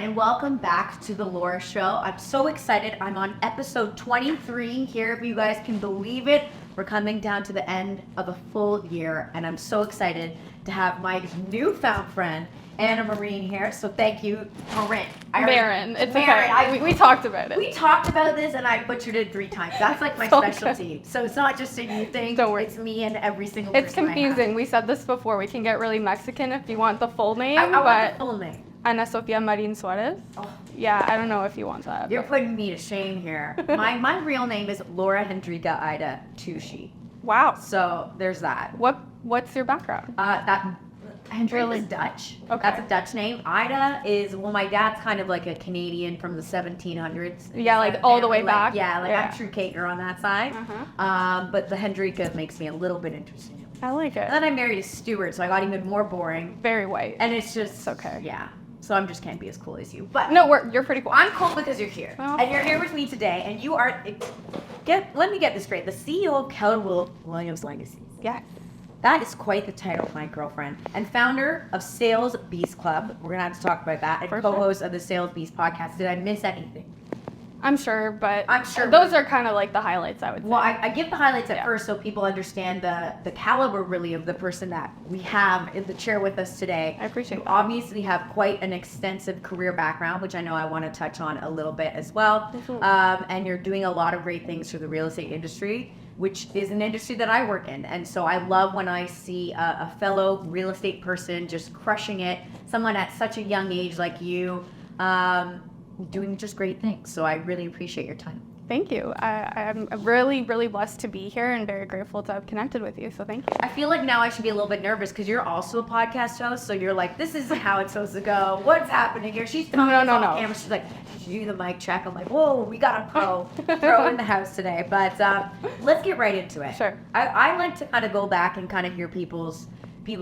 and welcome back to the Laura Show. I'm so excited. I'm on episode 23 here, if you guys can believe it. We're coming down to the end of a full year, and I'm so excited to have my newfound friend, Ana Marin, here. So thank you, Marin. Marin. It's Marin. okay. We talked about it. We talked about this, and I butchered it 3 times. That's like my specialty. Okay. So it's not just a you thing. Don't worry. It's me and every single It's person confusing. We said this before. We can get really Mexican if you want the full name. I want the full name. Ana Marin Suarez. Oh. Yeah, I don't know if you want that. You're putting me to shame here. My real name is Laura Hendrika Ida Tucci. Wow. So there's that. What's your background? That Hendrika is Dutch. Okay. That's a Dutch name. Ida is, well, my dad's kind of like a Canadian from the 1700s. Yeah, like all the way back. Yeah, I'm true Cater on that side. But the Hendrika makes me a little bit interested. I like it. And then I married a Stewart, so I got even more boring. Very white. And it's just It's okay. Yeah. So I'm just can't be as cool as you. But no, you're pretty cool. I'm cool because you're here. Oh. And you're here with me today, and you are, let me get this straight, the CEO of Keller Williams Legacies. Yeah. That is quite the title, my girlfriend. And founder of Sales Beast Club. We're going to have to talk about that. And co-host of the Sales Beast podcast. Did I miss anything? I'm sure, but I'm sure those are kind of like the highlights, I would say. Well, I give the highlights at first so people understand the caliber really of the person that we have in the chair with us today. I appreciate you that. Obviously have quite an extensive career background, which I know I want to touch on a little bit as well. And you're doing a lot of great things for the real estate industry, which is an industry that I work in. And so I love when I see a fellow real estate person just crushing it, someone at such a young age like you, doing just great things. So I really appreciate your time. Thank you. I'm really, really blessed to be here and very grateful to have connected with you. So thank you. I feel like now I should be a little bit nervous because you're also a podcast host. So you're like, this isn't how it's supposed to go. What's happening here? She's no. Camera. She's like, did you do the mic check? I'm like, whoa, we got a pro in the house today. But let's get right into it. Sure. I like to kind of go back and kind of hear people's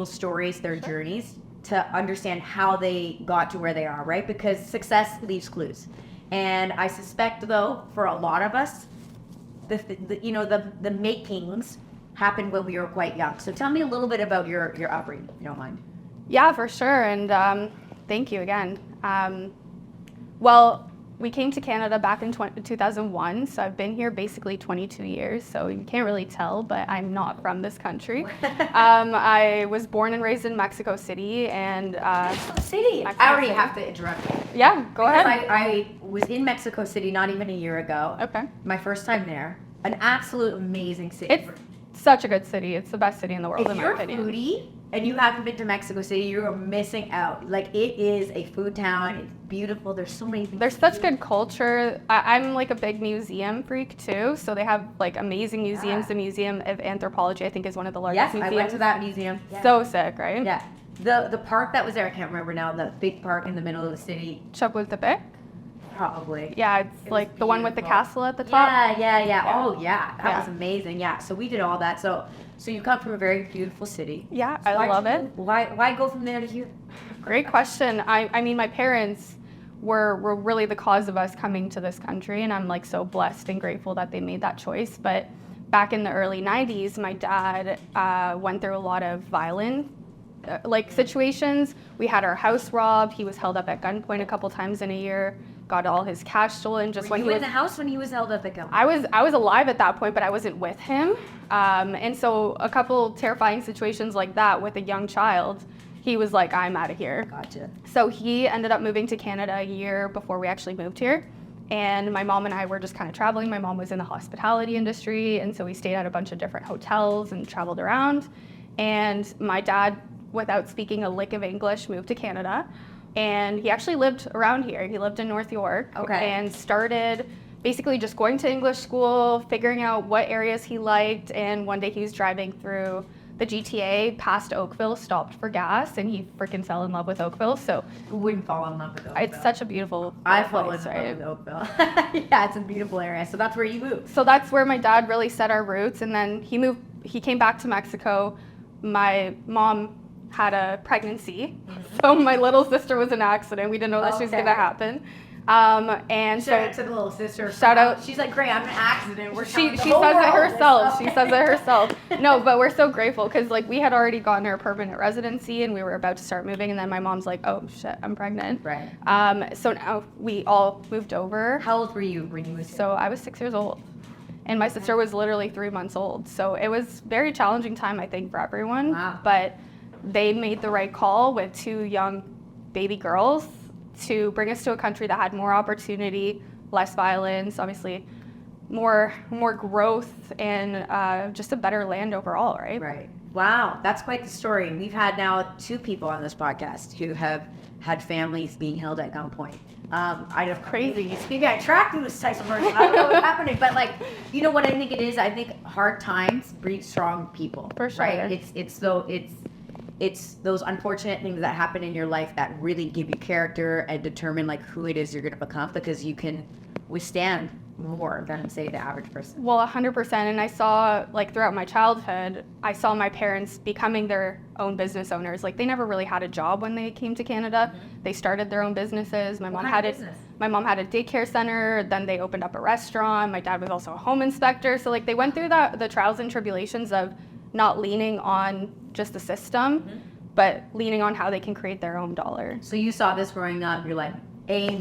stories, their journeys, to understand how they got to where they are, right? Because success leaves clues. And I suspect, though, for a lot of us, the makings happened when we were quite young. So tell me a little bit about your upbringing, if you don't mind. Yeah, for sure. And thank you again. Well, we came to Canada back in 2001, so I've been here basically 22 years, so you can't really tell, but I'm not from this country. I was born and raised in Mexico City, and Mexico City. I already have to interrupt you. Yeah, go ahead. I was in Mexico City not even a year ago. Okay. My first time there. An absolute amazing city. It's such a good city. It's the best city in the world, in my opinion. If you're a foodie and you haven't been to Mexico City, you're missing out. Like, it is a food town. It's beautiful. There's so many things. There's such good culture. I'm like a big museum freak too, so they have like amazing museums. The Museum of Anthropology, I think, is one of the largest museums. I went to that museum. So sick, right? Yeah. The park that was there, I can't remember now, the big park in the middle of the city. Chapultepec? Probably. Yeah, it's like the one with the castle at the top. Yeah. Oh, yeah. That was amazing. Yeah. So we did all that. So you come from a very beautiful city. Yeah, I love it. Why go from there to here? Great question. I mean, my parents were really the cause of us coming to this country, and I'm like so blessed and grateful that they made that choice. But back in the early 90s, my dad went through a lot of violent situations. We had our house robbed. He was held up at gunpoint a couple times in a year. Got all his cash stolen. Were you in the house when he was held up at gunpoint? I was alive at that point, but I wasn't with him. And so a couple terrifying situations like that with a young child, he was like, I'm out of here. Gotcha. So he ended up moving to Canada a year before we actually moved here. And my mom and I were just kind of traveling. My mom was in the hospitality industry, and so we stayed at a bunch of different hotels and traveled around. And my dad, without speaking a lick of English, moved to Canada. And he actually lived around here. He lived in North York. Okay. And started basically just going to English school, figuring out what areas he liked. And one day he was driving through the GTA past Oakville, stopped for gas, and he freaking fell in love with Oakville. So who wouldn't fall in love with Oakville? It's such a beautiful I place, fall in love with Oakville. Yeah, it's a beautiful area. So that's where you moved. So that's where my dad really set our roots. And then he came back to Mexico. My mom had a pregnancy. So my little sister was in an accident. We didn't know that she was going to happen. And Shout out so to the little sister. Shout out. She's like, great, I'm in an accident. We're she telling says the whole it world this herself. stuff. She says it herself. No, but we're so grateful because like we had already gotten our permanent residency and we were about to start moving, and then my mom's like, oh shit, I'm pregnant. Right. So now we all moved over. How old were you when you moved? So I was 6 years old, and my sister was literally 3 months old. So it was very challenging time, I think, for everyone. Wow. But they made the right call with 2 young baby girls to bring us to a country that had more opportunity, less violence, obviously more growth, and just a better land overall, right? Right. Wow, that's quite the story. We've had now 2 people on this podcast who have had families being held at gunpoint. I have Crazy. Speaking of attracting this type of person, I don't know what's happening, but like, you know what I think it is? I think hard times breed strong people. For sure. Right? It's those unfortunate things that happen in your life that really give you character and determine like who it is you're going to become, because you can withstand more than, say, the average person. Well, 100%. And I saw, like, throughout my childhood, I saw my parents becoming their own business owners. Like, they never really had a job when they came to Canada. Mm-hmm. They started their own businesses. My mom had a daycare center. Then they opened up a restaurant. My dad was also a home inspector. So, like, they went through the trials and tribulations of not leaning on just the system, mm-hmm. but leaning on how they can create their own dollar. So you saw this growing up. You're like,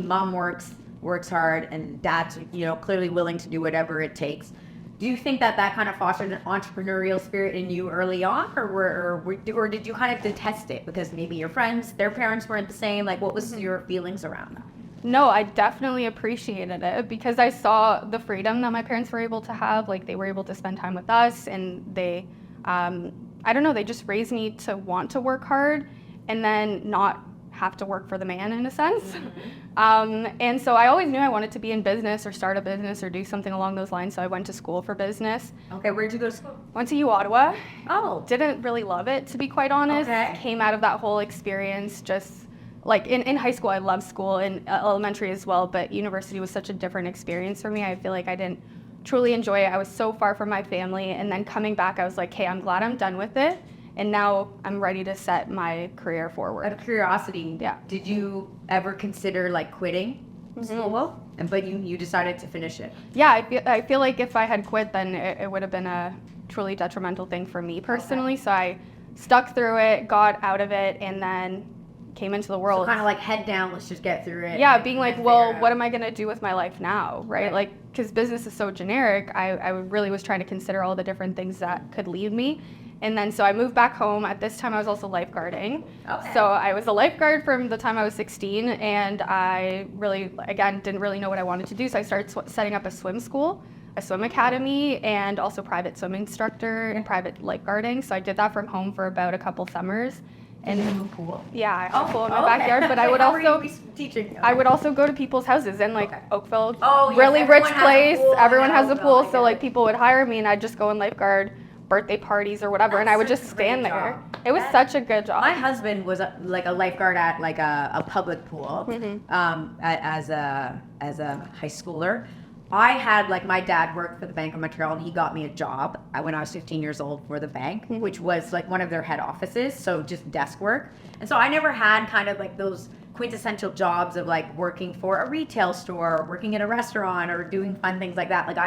mom works hard, and dad's, clearly willing to do whatever it takes. Do you think that kind of fostered an entrepreneurial spirit in you early on, or did you kind of detest it because maybe your friends, their parents weren't the same? Like, what was your feelings around that? No, I definitely appreciated it because I saw the freedom that my parents were able to have. Like, they were able to spend time with us, and they, I don't know, they just raised me to want to work hard and then not have to work for the man, in a sense. Mm-hmm. And so I always knew I wanted to be in business or start a business or do something along those lines. So I went to school for business. Okay, where'd you go to school? Went to U Ottawa. Oh. Didn't really love it, to be quite honest. Okay. Came out of that whole experience just like in high school. I loved school, in elementary as well, but university was such a different experience for me. I feel like I didn't truly enjoy it. I was so far from my family, and then coming back, I was like, hey, I'm glad I'm done with it. And now I'm ready to set my career forward. Out of curiosity, yeah. Did you ever consider like quitting school? But you decided to finish it. Yeah, I feel like if I had quit, then it would have been a truly detrimental thing for me personally. Okay. So I stuck through it, got out of it, and then came into the world. So kind of like head down, let's just get through it. Yeah, being like, well, what am I going to do with my life now, right? Like, because business is so generic, I really was trying to consider all the different things that could lead me. And then so I moved back home. At this time, I was also lifeguarding. Okay. So I was a lifeguard from the time I was 16, and I really, again, didn't really know what I wanted to do. So I started setting up a swim school, a swim academy, and also private swim instructor and private lifeguarding. So I did that from home for about a couple summers. And you have a pool? Yeah, I have a pool in my backyard, but I would also teaching. I would also go to people's houses in like Oakville, yes, really rich place. Everyone has a pool, so it. like people would hire me, and I'd just go and lifeguard birthday parties or whatever, and I would just stand there. It was such a good job. My husband was a lifeguard at like a public pool, as a high schooler. I had, like, my dad worked for the Bank of Montreal, and he got me a job when I was 15 years old for the bank, which was like one of their head offices, so just desk work. And so I never had kind of like those quintessential jobs of like working for a retail store, or working in a restaurant, or doing fun things like that. Like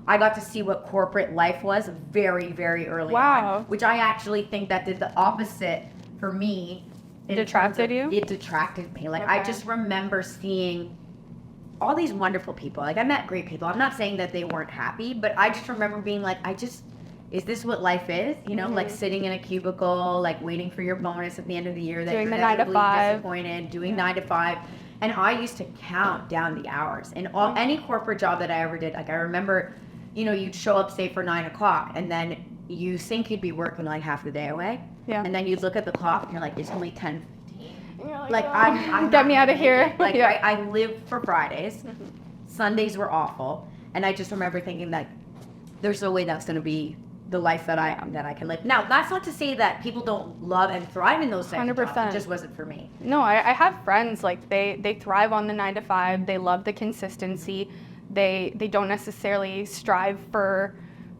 I got to see what corporate life was very, very early on, which I actually think that did the opposite for me. It detracted you? It detracted me. Like, I just remember seeing all these wonderful people. Like, I met great people. I'm not saying that they weren't happy, but I just remember being like, is this what life is? You know, like sitting in a cubicle, like waiting for your bonus at the end of the year, that doing you're the 9 to 5, disappointed, doing 9 to 5. And I used to count down the hours. And any corporate job that I ever did, like, I remember, you know, you'd show up, say, for 9 o'clock, and then you think you'd be working like half the day away. Yeah. And then you'd look at the clock, and you're like, it's only 10:15. Like, I'm get me out of here. Like, I lived for Fridays. Sundays were awful. And I just remember thinking that there's no way that's going to be the life that I can live. Now, that's not to say that people don't love and thrive in those things. 100%. It just wasn't for me. No, I have friends, like, they thrive on the 9 to 5. They love the consistency. They don't necessarily strive for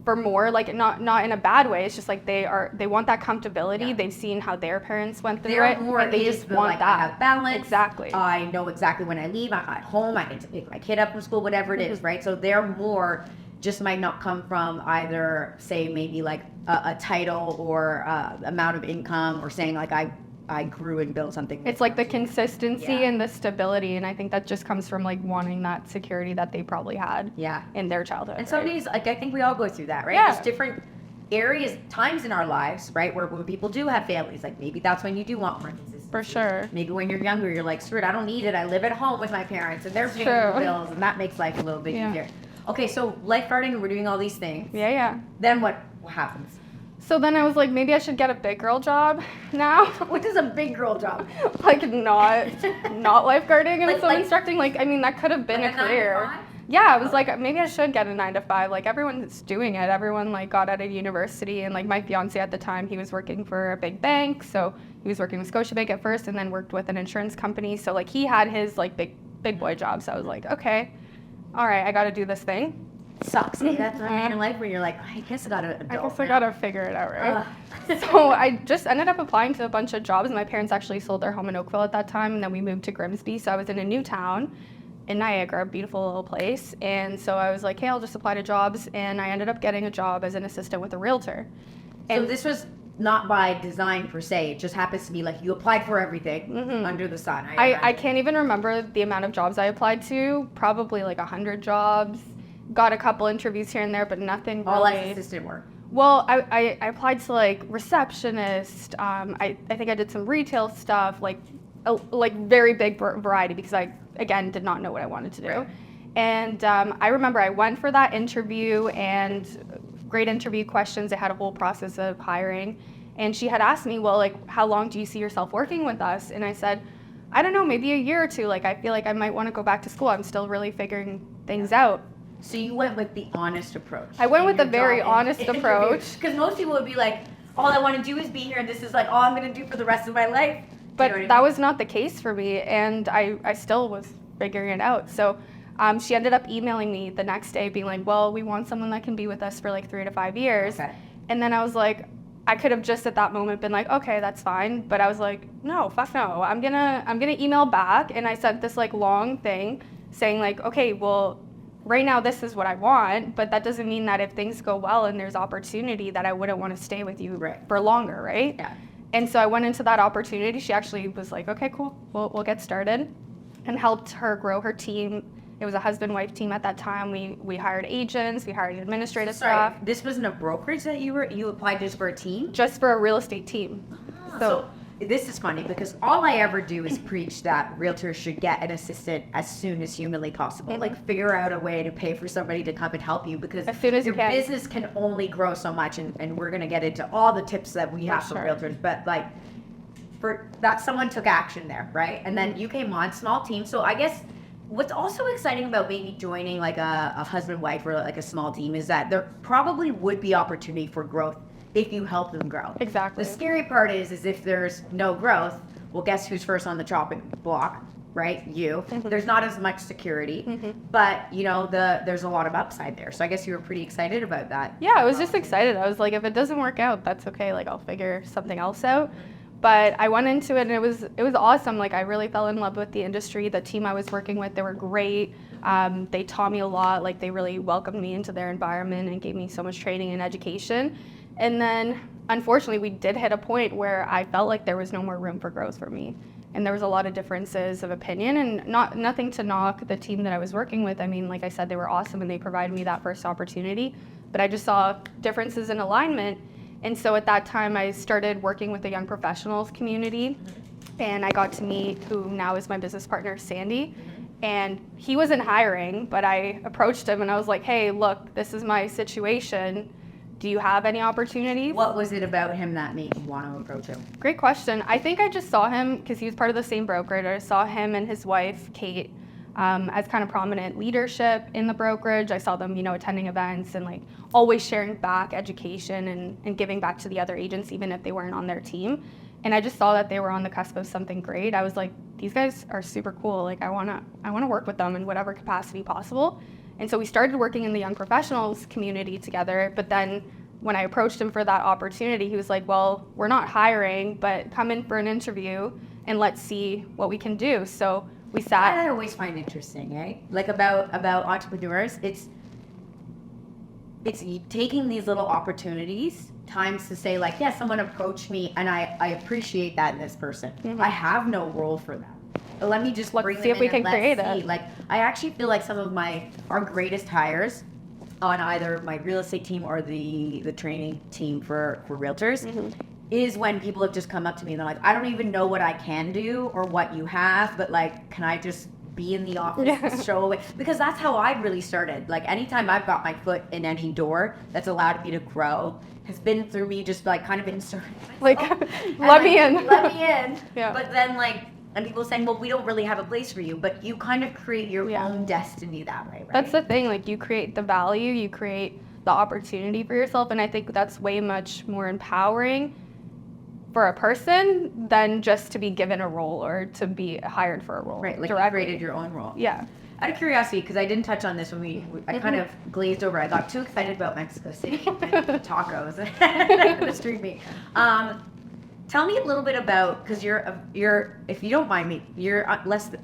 for more, like not in a bad way. It's just like they want that comfortability. Yeah. They've seen how their parents went through They're it, more and they is just the, want like, that. I have balance. Exactly. I know exactly when I leave. I'm at home. I get to pick my kid up from school, whatever it is, right? So they're more just might not come from either, say, maybe like a title or amount of income, or saying like I grew and built something. It's like the consistency Yeah. and the stability, and I think that just comes from like wanting that security that they probably had Yeah. in their childhood. And some right? days, like, I think we all go through that, right? Yeah. There's different areas, times in our lives, right, where when people do have families, like maybe that's when you do want more consistency. For sure. Maybe when you're younger, you're like, screw it, I don't need it. I live at home with my parents, and they're paying the True. bills, and that makes life a little bit Yeah. easier. Okay, so lifeguarding, we're doing all these things. Yeah. Then what happens? So then I was like, maybe I should get a big girl job now. What is a big girl job? Like not lifeguarding and Like- swim like- instructing. Like, I mean, that could have been Like a 9 to career. 5? Yeah, I was like, maybe I should get a 9 to 5. Like, everyone's doing it. Everyone like got out of university, and like my fiance at the time, he was working for a big bank. So he was working with Scotiabank at first, and then worked with an insurance company. So like he had his like big boy job. So I was like, okay, all right, I got to do this thing. Sucks. Hey, that's what I mean in life where you're like, I guess I gotta I adult guess I now. gotta figure it out, right? Ugh. So I just ended up applying to a bunch of jobs. My parents actually sold their home in Oakville at that time, and then we moved to Grimsby. So I was in a new town in Niagara, a beautiful little place. And so I was like, hey, I'll just apply to jobs. And I ended up getting a job as an assistant with a realtor. So And this was not by design per se. It just happens to be like you applied for everything Mhm. under the sun. I can't even remember the amount of jobs I applied to, probably like 100 jobs. Got a couple interviews here and there, but nothing all as really. assistant work. Well, I applied to like receptionist. I think I did some retail stuff, like very big variety, because I again did not know what I wanted to do. Right. And I remember I went for that interview, and great interview questions. They had a whole process of hiring, and she had asked me, well, like, how long do you see yourself working with us? And I said, I don't know, maybe a year or two. Like, I feel like I might want to go back to school. I'm still really figuring things out. So you went with the honest approach. I went with a very honest approach. Because most people would be like, all I want to do is be here, and this is like all I'm going to do for the rest of my life. But You know what I that mean? was not the case for me, and I still was figuring it out. So she ended up emailing me the next day being like, well, we want someone that can be with us for like 3 to 5 years. Okay. And then I was like, I could have just at that moment been like, okay, that's fine. But I was like, no, fuck no. I'm gonna email back. And I sent this like long thing saying like, okay, well, right now this is what I want, but that doesn't mean that if things go well and there's opportunity that I wouldn't want to stay with you Right. for longer, right? Yeah. And so I went into that opportunity. She actually was like, okay, cool, we'll get started, and helped her grow her team. It was a husband-wife team at that time. We hired agents, we hired administrative Sorry, staff, this wasn't a brokerage that you applied just for a team? just for a real estate team. So this is funny because all I ever do is preach that realtors should get an assistant as soon as humanly possible. Like figure out a way to pay for somebody to come and help you, because As soon as you your can. business can only grow so much, and we're gonna get into all the tips that we have for sure. realtors, but like for that, someone took action there, right? And then you came on, small team. So I guess what's also exciting about maybe joining like a husband-wife or like a small team is that there probably would be opportunity for growth if you help them grow. Exactly. The scary part is if there's no growth, well, guess who's first on the chopping block, right? You. There's not as much security, but you know, there's a lot of upside there. So I guess you were pretty excited about that. Yeah, I was just excited. I was like, if it doesn't work out, that's okay. Like, I'll figure something else out. But I went into it, and it was awesome. Like, I really fell in love with the industry. The team I was working with, they were great. They taught me a lot. Like, they really welcomed me into their environment and gave me so much training and education. And then, unfortunately, we did hit a point where I felt like there was no more room for growth for me. And there was a lot of differences of opinion, and nothing to knock the team that I was working with. I mean, like I said, they were awesome, and they provided me that first opportunity. But I just saw differences in alignment. And so at that time, I started working with the young professionals community, and I got to meet who now is my business partner, Sandy. And he wasn't hiring, but I approached him, and I was like, hey, look, this is my situation. Do you have any opportunities? What was it about him that made you want to approach him? Great question. I think I just saw him because he was part of the same brokerage. I saw him and his wife, Kate, as kind of prominent leadership in the brokerage. I saw them, attending events and like always sharing back education and giving back to the other agents, even if they weren't on their team. And I just saw that they were on the cusp of something great. I was like, these guys are super cool. Like, I wanna work with them in whatever capacity possible. And so we started working in the young professionals community together. But then when I approached him for that opportunity, he was like, well, we're not hiring, but come in for an interview and let's see what we can do. So we sat. I always find interesting, right? Like about entrepreneurs, it's taking these little opportunities, times to say like, yeah, someone approached me and I appreciate that in this person. I have no role for them. But let me just Let's see if we can create it. Like, I actually feel like some of our greatest hires on either my real estate team or the training team for realtors is when people have just come up to me and they're like, I don't even know what I can do or what you have, but like, can I just be in the office and show away? Because that's how I really started. Like, anytime I've got my foot in any door that's allowed me to grow has been through me just like kind of inserting like, let me in. Yeah. But then like, and people saying, well, we don't really have a place for you, but you kind of create your own destiny that way, right? That's the thing, like you create the value, you create the opportunity for yourself, and I think that's way much more empowering for a person than just to be given a role or to be hired for a role. Right, like directly. you created your own role. Yeah. Out of curiosity, because I didn't touch on this when I kind of glazed over. I got too excited about Mexico City and tacos and the street meat. Tell me a little bit about, because you're, if you don't mind me, you're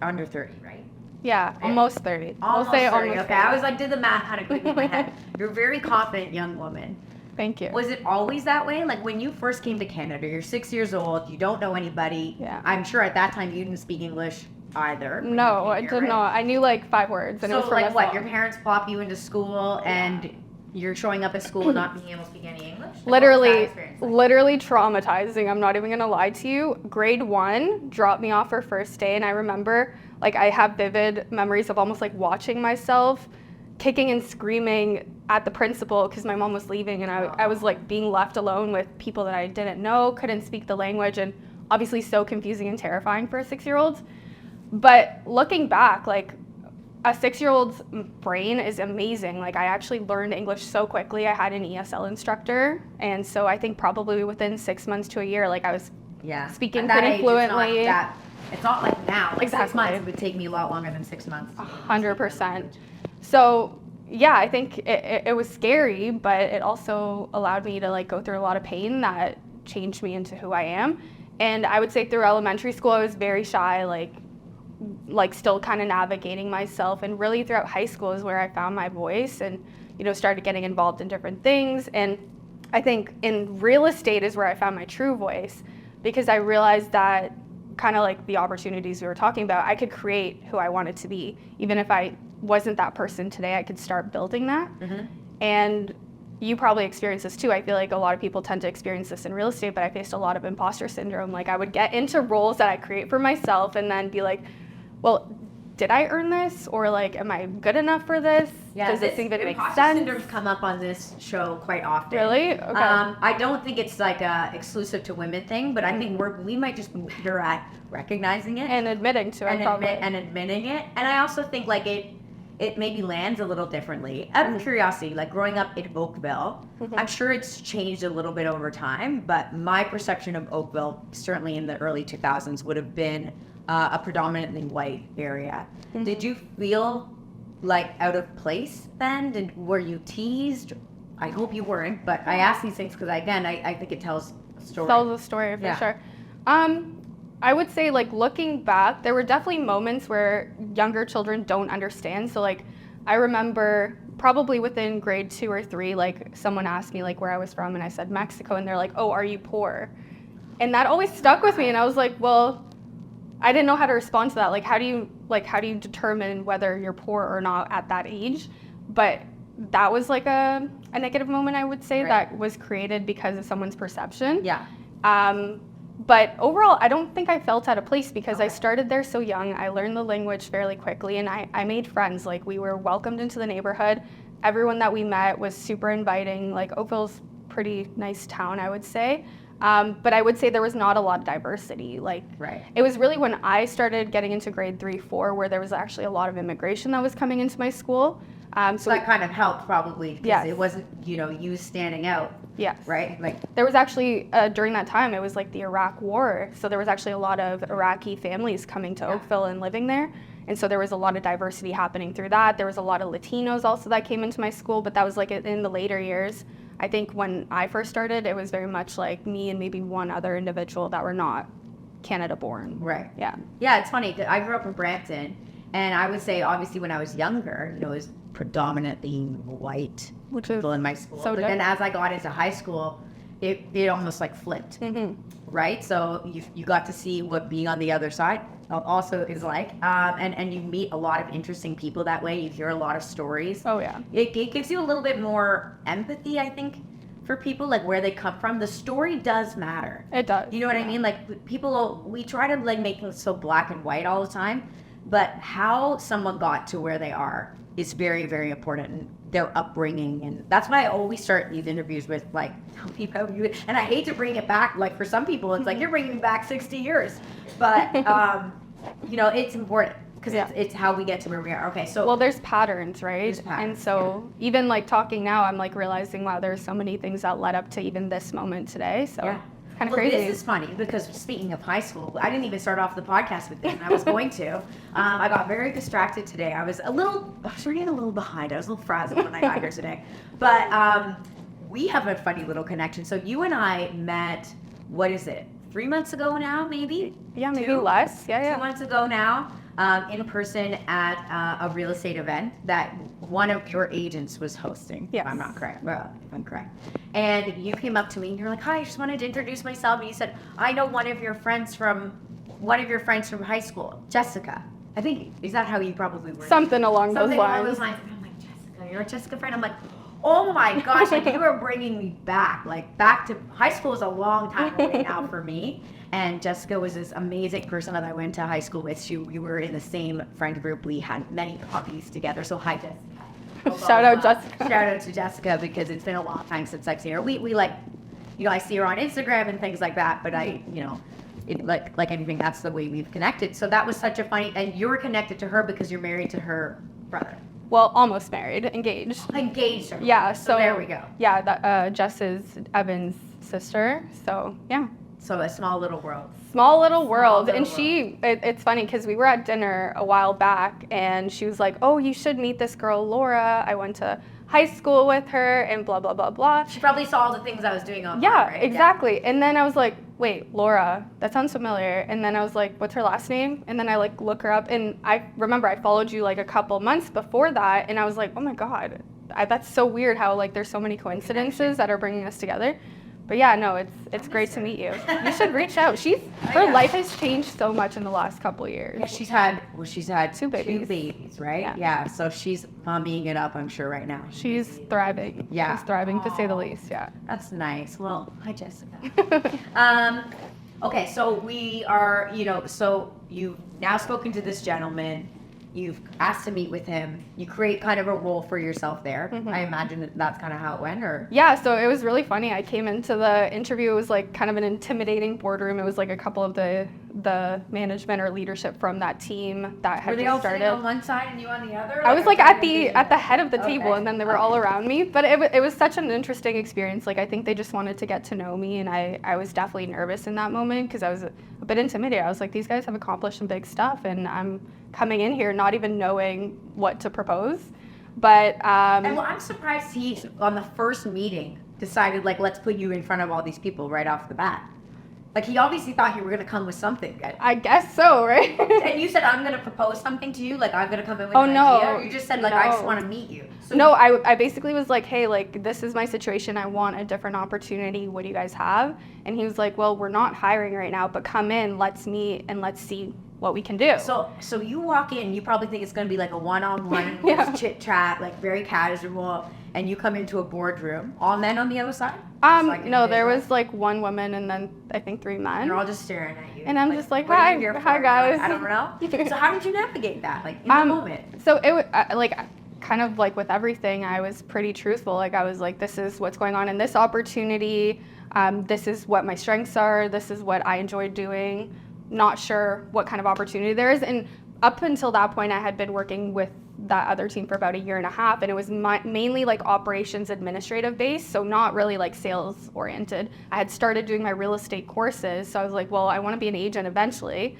under 30, right? Yeah, almost 30. Almost We'll say 30. almost 30. Okay, I was like, did the math kind of quick in my head. You're a very confident young woman. Thank you. Was it always that way? Like when you first came to Canada, you're 6 years old, you don't know anybody. Yeah. I'm sure at that time you didn't speak English either. No, I did not. I knew like 5 words, and so it was from like a what? song. Your parents plop you into school, and you're showing up at school and not being able to speak any English? Like, Literally traumatizing. I'm not even gonna lie to you. Grade 1 dropped me off her first day, and I remember, like, I have vivid memories of almost like watching myself kicking and screaming at the principal because my mom was leaving, and I was like being left alone with people that I didn't know, couldn't speak the language, and obviously so confusing and terrifying for a 6-year-old. But looking back, like, a 6-year-old's brain is amazing. Like, I actually learned English so quickly. I had an ESL instructor, and so I think probably within 6 months to a year, like, I was speaking pretty fluently. It's not like now. Like Exactly. 6 months, it would take me a lot longer than 6 months. 100%. So yeah, I think it was scary, but it also allowed me to like go through a lot of pain that changed me into who I am. And I would say through elementary school, I was very shy, like still kind of navigating myself. And really throughout high school is where I found my voice and, you know, started getting involved in different things. And I think in real estate is where I found my true voice, because I realized that kind of like the opportunities we were talking about, I could create who I wanted to be. Even if I wasn't that person today, I could start building that. And you probably experience this too. I feel like a lot of people tend to experience this in real estate, but I faced a lot of imposter syndrome. Like, I would get into roles that I create for myself and then be like, well, did I earn this? Or like, am I good enough for this? Does this even make sense? Imposter syndrome's come up on this show quite often. Really? Okay. I don't think it's like a exclusive to women thing, but I think we might just be better at recognizing it and admitting to it, and admitting it. And I also think like it maybe lands a little differently. Out of curiosity, like growing up in Oakville, I'm sure it's changed a little bit over time, but my perception of Oakville, certainly in the early 2000s, would have been a predominantly white area. Did you feel like out of place then? Were you teased? I hope you weren't, but I ask these things because, again, I think it tells a story. Tells a story for sure. I would say, like, looking back, there were definitely moments where younger children don't understand. So, like, I remember probably within grade 2 or 3, like, someone asked me, like, where I was from, and I said Mexico, and they're like, oh, are you poor? And that always stuck with me, and I was like, well, I didn't know how to respond to that. Like, how do you determine whether you're poor or not at that age? But that was, like, a negative moment, I would say, that was created because of someone's perception. Yeah. But overall, I don't think I felt out of place because I started there so young. I learned the language fairly quickly, and I made friends. Like, we were welcomed into the neighborhood. Everyone that we met was super inviting. Like, Oakville's pretty nice town, I would say. But I would say there was not a lot of diversity. Like, it was really when I started getting into grade 3, 4, where there was actually a lot of immigration that was coming into my school. So that kind of helped probably because it wasn't, you standing out. Yes. Right? Like, there was actually, during that time, it was like the Iraq War. So there was actually a lot of Iraqi families coming to Oakville and living there. And so there was a lot of diversity happening through that. There was a lot of Latinos also that came into my school, but that was like in the later years. I think when I first started, it was very much like me and maybe one other individual that were not Canada born. Right. Yeah. Yeah, it's funny. I grew up in Brampton, and I would say, obviously, when I was younger, it was predominantly white people in my school. So but then as I got into high school, it almost like flipped, right? So you got to see what being on the other side also is like, and you meet a lot of interesting people that way. You hear a lot of stories. Oh, yeah. It gives you a little bit more empathy, I think, for people, like where they come from. The story does matter. It does. You know what I mean? Like we try to like make things so black and white all the time, but how someone got to where they are is very, very important. And their upbringing, and that's why I always start these interviews with like, tell me about you. And I hate to bring it back, like for some people, it's like you're bringing me back 60 years, but it's important because it's how we get to where we are. Okay, so there's patterns, right? There's patterns, and so even like talking now, I'm like realizing, wow, there's so many things that led up to even this moment today. So it's kind of crazy. This is funny because speaking of high school, I didn't even start off the podcast with this, and I was going to. I got very distracted today. I was running a little behind. I was a little frazzled when I got here today. But we have a funny little connection. So you and I met, what is it, 3 months ago now, maybe? Yeah, maybe less. Yeah. 2 months ago now. In person at a real estate event that one of your agents was hosting. Yes. If I'm not correct. Well, if I'm correct. And you came up to me and you're like, "Hi, I just wanted to introduce myself." And you said, "I know one of your friends from high school, Jessica." I think, is that how you probably were? Something along those Something lines. along those lines. And I'm like, "Jessica, you're a Jessica friend." I'm like, oh my gosh, like you are bringing me back to high school. Is a long time away now for me. And Jessica was this amazing person that I went to high school with. We were in the same friend group. We had many hobbies together. So hi, Jessica. Shout out Jessica. Shout out to Jessica because it's been a long time since I've seen her. We like, I see her on Instagram and things like that. But like anything, that's the way we've connected. So that was such a funny, and you're connected to her because you're married to her brother. Well, almost married, engaged. Engaged. Yeah. So there we go. Yeah, that Jess is Evan's sister. So yeah. So a small little world. Small little world. And it's funny because we were at dinner a while back and she was like, "Oh, you should meet this girl, Laura. I went to high school with her and blah, blah, blah, blah." She probably saw all the things I was doing online, right? Exactly. Yeah. And then I was like, wait, Laura, that sounds familiar. And then I was like, what's her last name? And then I like look her up and I remember I followed you like a couple months before that. And I was like, oh my God, that's so weird how like there's so many coincidences that are bringing us together. But yeah, no, it's great to meet you. You should reach out. Her life has changed so much in the last couple of years. Yeah, she's had two babies, right? Yeah. So she's mommying it up, I'm sure, right now. She's thriving. Yeah. She's thriving to say the least. Yeah. That's nice. Well, hi, Jessica. Okay, so we are, so you've now spoken to this gentleman. You've asked to meet with him. You create kind of a role for yourself there. Mm-hmm. I imagine that's kind of how it went, or? Yeah, so it was really funny. I came into the interview. It was like kind of an intimidating boardroom. It was like a couple of the management or leadership from that team that had just started. Were they all sitting on one side and you on the other? I was like at the head of the table, and then they were all around me. But it was such an interesting experience. Like I think they just wanted to get to know me, and I was definitely nervous in that moment because I was a bit intimidated. I was like, these guys have accomplished some big stuff, and I'm coming in here not even knowing what to propose. But and well, I'm surprised he on the first meeting decided like, let's put you in front of all these people right off the bat. Like he obviously thought you were gonna come with something. I guess so, right? And you said, I'm gonna propose something to you, like I'm gonna come in with an idea. You just said like, I just want to meet you. So no, I basically was like, hey, like this is my situation. I want a different opportunity. What do you guys have? And he was like, well, we're not hiring right now, but come in, let's meet, and let's see what we can do. So you walk in, you probably think it's gonna be like a one-on-one chit chat, like very casual, and you come into a boardroom. All men on the other side? No, there was like one woman and then I think 3 men. And they're all just staring at you. And I'm just like, hi guys. I don't know. So how did you navigate that, like in the moment? So it was like kind of like with everything, I was pretty truthful. Like I was like, this is what's going on in this opportunity. This is what my strengths are. This is what I enjoy doing. Not sure what kind of opportunity there is. And up until that point, I had been working with that other team for about 1.5 years, and it was mainly like operations administrative based, so not really like sales oriented. I had started doing my real estate courses, so I was like, well, I want to be an agent eventually.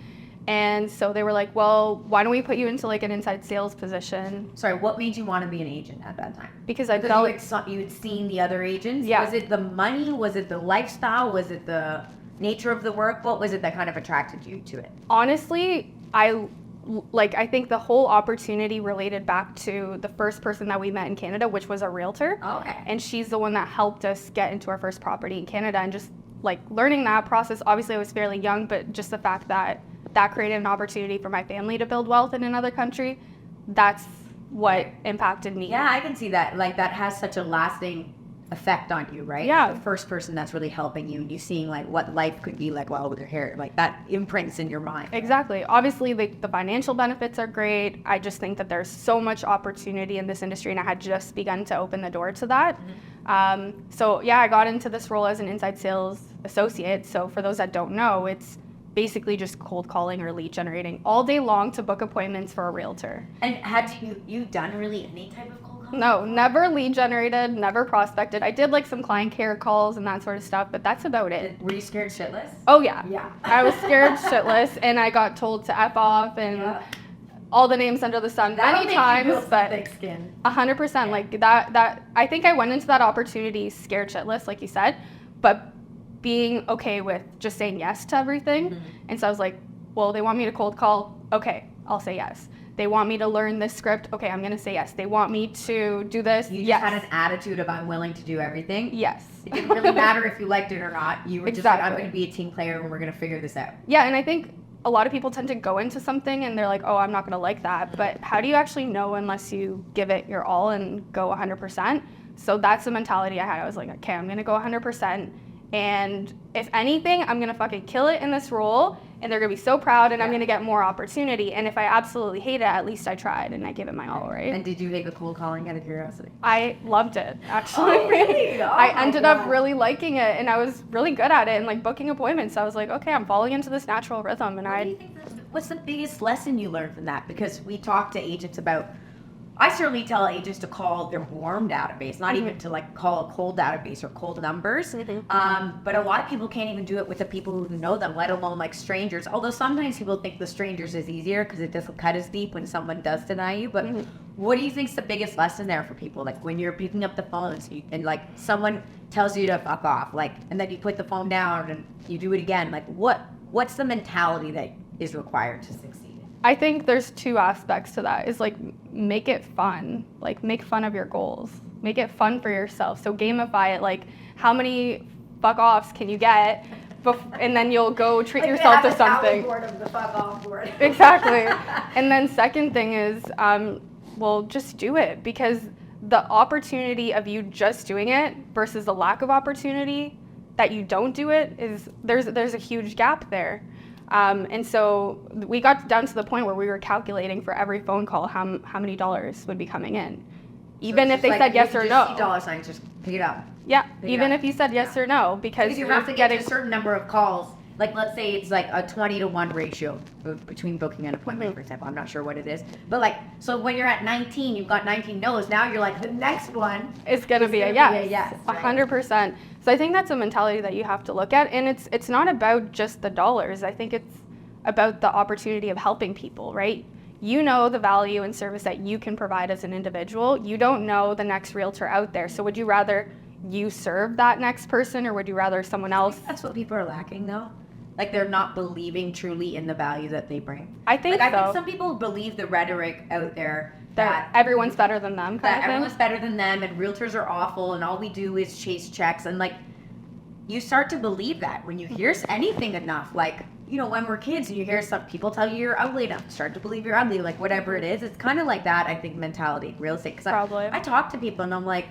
And so they were like, well, why don't we put you into like an inside sales position? Sorry, what made you want to be an agent at that time? Because I felt you had seen the other agents. Yeah. Was it the money? Was it the lifestyle? Was it the nature of the work? What was it that kind of attracted you to it? honestly, I think the whole opportunity related back to the first person that we met in Canada, which was a realtor. Okay. And she's the one that helped us get into our first property in Canada. And just like learning that process, obviously I was fairly young, but just the fact that created an opportunity for my family to build wealth in another country, that's what impacted me. Yeah, I can see that. Like, that has such a lasting effect on you, right? Yeah. The first person that's really helping you, and you seeing like what life could be like while with your hair, like that imprints in your mind. Exactly. Obviously, the financial benefits are great. I just think that there's so much opportunity in this industry, and I had just begun to open the door to that. So yeah, I got into this role as an inside sales associate. So for those that don't know, it's basically just cold calling or lead generating all day long to book appointments for a realtor. And had you done really any type of cold calling? No, never lead generated, never prospected. I did like some client care calls and that sort of stuff, but that's about it. Were you scared shitless? Oh yeah. Yeah. I was scared shitless, and I got told to F off and all the names under the sun many times, but thick skin. 100%. Like that I think I went into that opportunity scared shitless, like you said, but being okay with just saying yes to everything. And so I was like, well, they want me to cold call. Okay, I'll say yes. They want me to learn this script. Okay, I'm going to say yes. They want me to do this. You yes. just had an attitude of I'm willing to do everything. Yes. It didn't really matter if you liked it or not. You were just like, I'm Exactly. going to be a team player and we're going to figure this out. Yeah, and I think a lot of people tend to go into something and they're like, oh, I'm not going to like that. But how do you actually know unless you give it your all and go 100%? So that's the mentality I had. I was like, okay, I'm going to go 100%. And if anything, I'm going to fucking kill it in this role, and they're going to be so proud, and I'm going to get more opportunity. And if I absolutely hate it, at least I tried and I gave it my all, right? And did you take a cold calling out of curiosity? I loved it, actually. Oh, really? Oh, I ended up God. really liking it, and I was really good at it and like booking appointments. I was like, okay, I'm falling into this natural rhythm. And What's the biggest lesson you learned from that? Because we talk to agents about, I certainly tell agents to call their warm database, not even to like call a cold database or cold numbers. But a lot of people can't even do it with the people who know them, let alone like strangers. Although sometimes people think the strangers is easier because it doesn't cut as deep when someone does deny you. But what do you think is the biggest lesson there for people? Like when you're picking up the phone and like someone tells you to fuck off, like, and then you put the phone down and you do it again. Like what's the mentality that is required to succeed? I think there's two aspects to that. Is like make it fun. Like make fun of your goals. Make it fun for yourself. So gamify it. Like how many fuck offs can you get? And then you'll go treat yourself to something. Of the fuck off board. Exactly. And then second thing is, well, just do it, because the opportunity of you just doing it versus the lack of opportunity that you don't do it is there's a huge gap there. And so we got down to the point where we were calculating for every phone call how many dollars would be coming in, even if they said yes or no. See dollar signs, just pick it up. Yeah, Pick it even up. if you said yes or no, because You have to get a certain number of calls. Like let's say it's like a 20-to-1 ratio between booking an appointment, for example. I'm not sure what it is, but like so when you're at 19, you've got 19 no's. Now you're like the next one. It's gonna be a yes. 100%. So I think that's a mentality that you have to look at, and it's not about just the dollars. I think it's about the opportunity of helping people, right? You know the value and service that you can provide as an individual. You don't know the next realtor out there. So would you rather you serve that next person, or would you rather someone else? That's what people are lacking, though. Like they're not believing truly in the value that they bring. I think like, so. I think some people believe the rhetoric out there that everyone's better than them, kind that of thing. everyone's better than them, and realtors are awful, and all we do is chase checks. And like, you start to believe that when you hear anything enough. Like, you know, when we're kids and you hear some people tell you you're ugly enough, start to believe you're ugly. Like whatever it is, it's kind of like that. I think mentality, real estate. Because I talk to people and I'm like,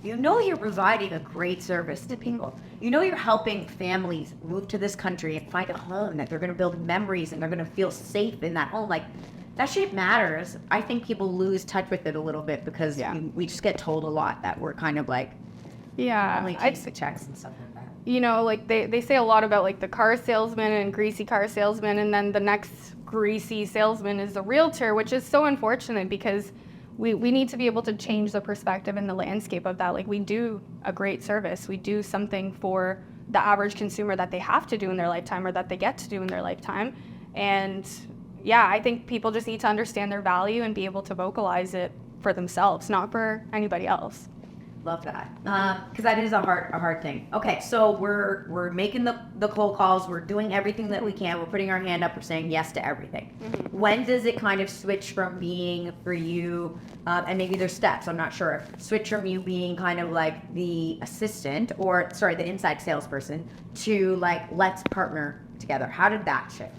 you know, you're providing a great service to people. You know, you're helping families move to this country and find a home that they're going to build memories and they're going to feel safe in that home. Like, that shit matters. I think people lose touch with it a little bit because we just get told a lot that we're kind of like, only chase the checks and stuff like that. You know, like they say a lot about like the car salesman and greasy car salesman, and then the next greasy salesman is the realtor, which is so unfortunate because we need to be able to change the perspective and the landscape of that. Like we do a great service. We do something for the average consumer that they have to do in their lifetime or that they get to do in their lifetime. And yeah, I think people just need to understand their value and be able to vocalize it for themselves, not for anybody else. Love that, because that is a hard thing. Okay, so we're making the cold calls, we're doing everything that we can, we're putting our hand up, we're saying yes to everything. When does it kind of switch from being for you, and maybe there's steps, I'm not sure, switch from you being kind of like the assistant, or sorry, the inside salesperson, to like, let's partner together? How did that shift?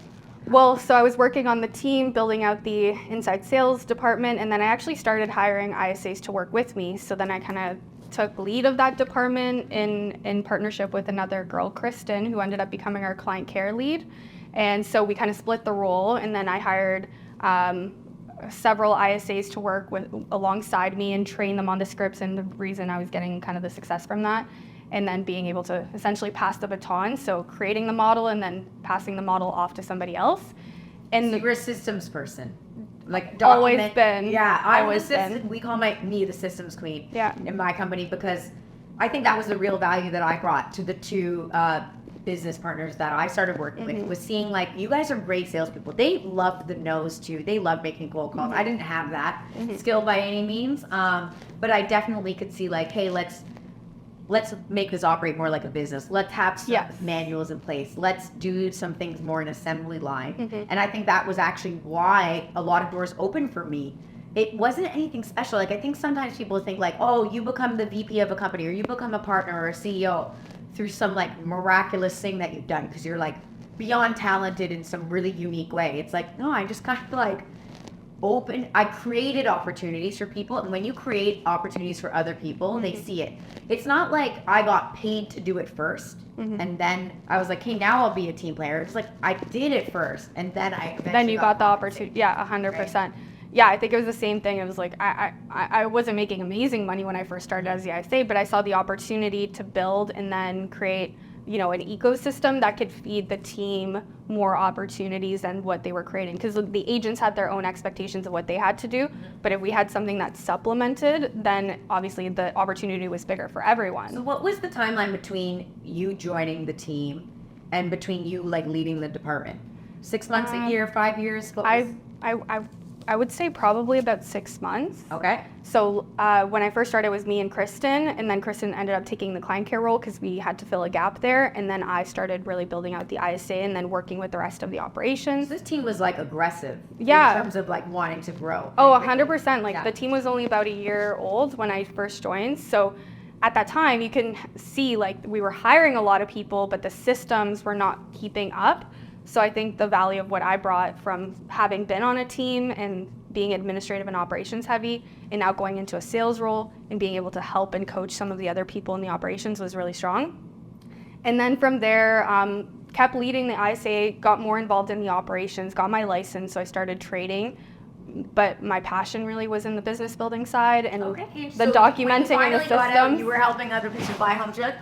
Well, so I was working on the team, building out the inside sales department, and then I actually started hiring ISAs to work with me. So then I kind of took lead of that department in partnership with another girl, Kristen, who ended up becoming our client care lead. And so we kind of split the role, and then I hired several ISAs to work with alongside me and train them on the scripts, and the reason I was getting kind of the success from that. And then being able to essentially pass the baton, so creating the model and then passing the model off to somebody else. And So you're a systems person, like always document. been. Yeah, I Always was. been. We call me the systems queen. Yeah. In my company, because I think that was the real value that I brought to the two business partners that I started working with, was seeing like, you guys are great salespeople. They loved the nose too. They loved making cold calls. I didn't have that skill by any means, but I definitely could see like, hey, let's make this operate more like a business. Let's have some manuals in place. Let's do some things more in assembly line. And I think that was actually why a lot of doors opened for me. It wasn't anything special. Like, I think sometimes people think like, oh, you become the VP of a company, or you become a partner or a CEO through some like miraculous thing that you've done because you're like beyond talented in some really unique way. It's like, no, I just kind of like I created opportunities for people, and when you create opportunities for other people, they see it. It's not like I got paid to do it first, and then I was like, hey, now I'll be a team player. It's like I did it first, and then you got the opportunity. Yeah, 100%. Right? Yeah, I think it was the same thing. It was like I wasn't making amazing money when I first started as the ISA, but I saw the opportunity to build and then create, you know, an ecosystem that could feed the team more opportunities than what they were creating, because the agents had their own expectations of what they had to do, but if we had something that supplemented, then obviously the opportunity was bigger for everyone. So what was the timeline between you joining the team and between you like leading the department? 6 months, a year, 5 years? I would say probably about 6 months. Okay. So when I first started, it was me and Kristen, and then Kristen ended up taking the client care role because we had to fill a gap there, and then I started really building out the ISA and then working with the rest of the operations. This team was like aggressive in terms of like wanting to grow. Oh, 100%. Like the team was only about a year old when I first joined. So at that time, you can see like we were hiring a lot of people, but the systems were not keeping up. So I think the value of what I brought from having been on a team and being administrative and operations heavy, and now going into a sales role and being able to help and coach some of the other people in the operations was really strong. And then from there, kept leading the ISA, got more involved in the operations, got my license, so I started trading. But my passion really was in the business building side and the documenting and the systems. You were helping other people buy homes. You're like,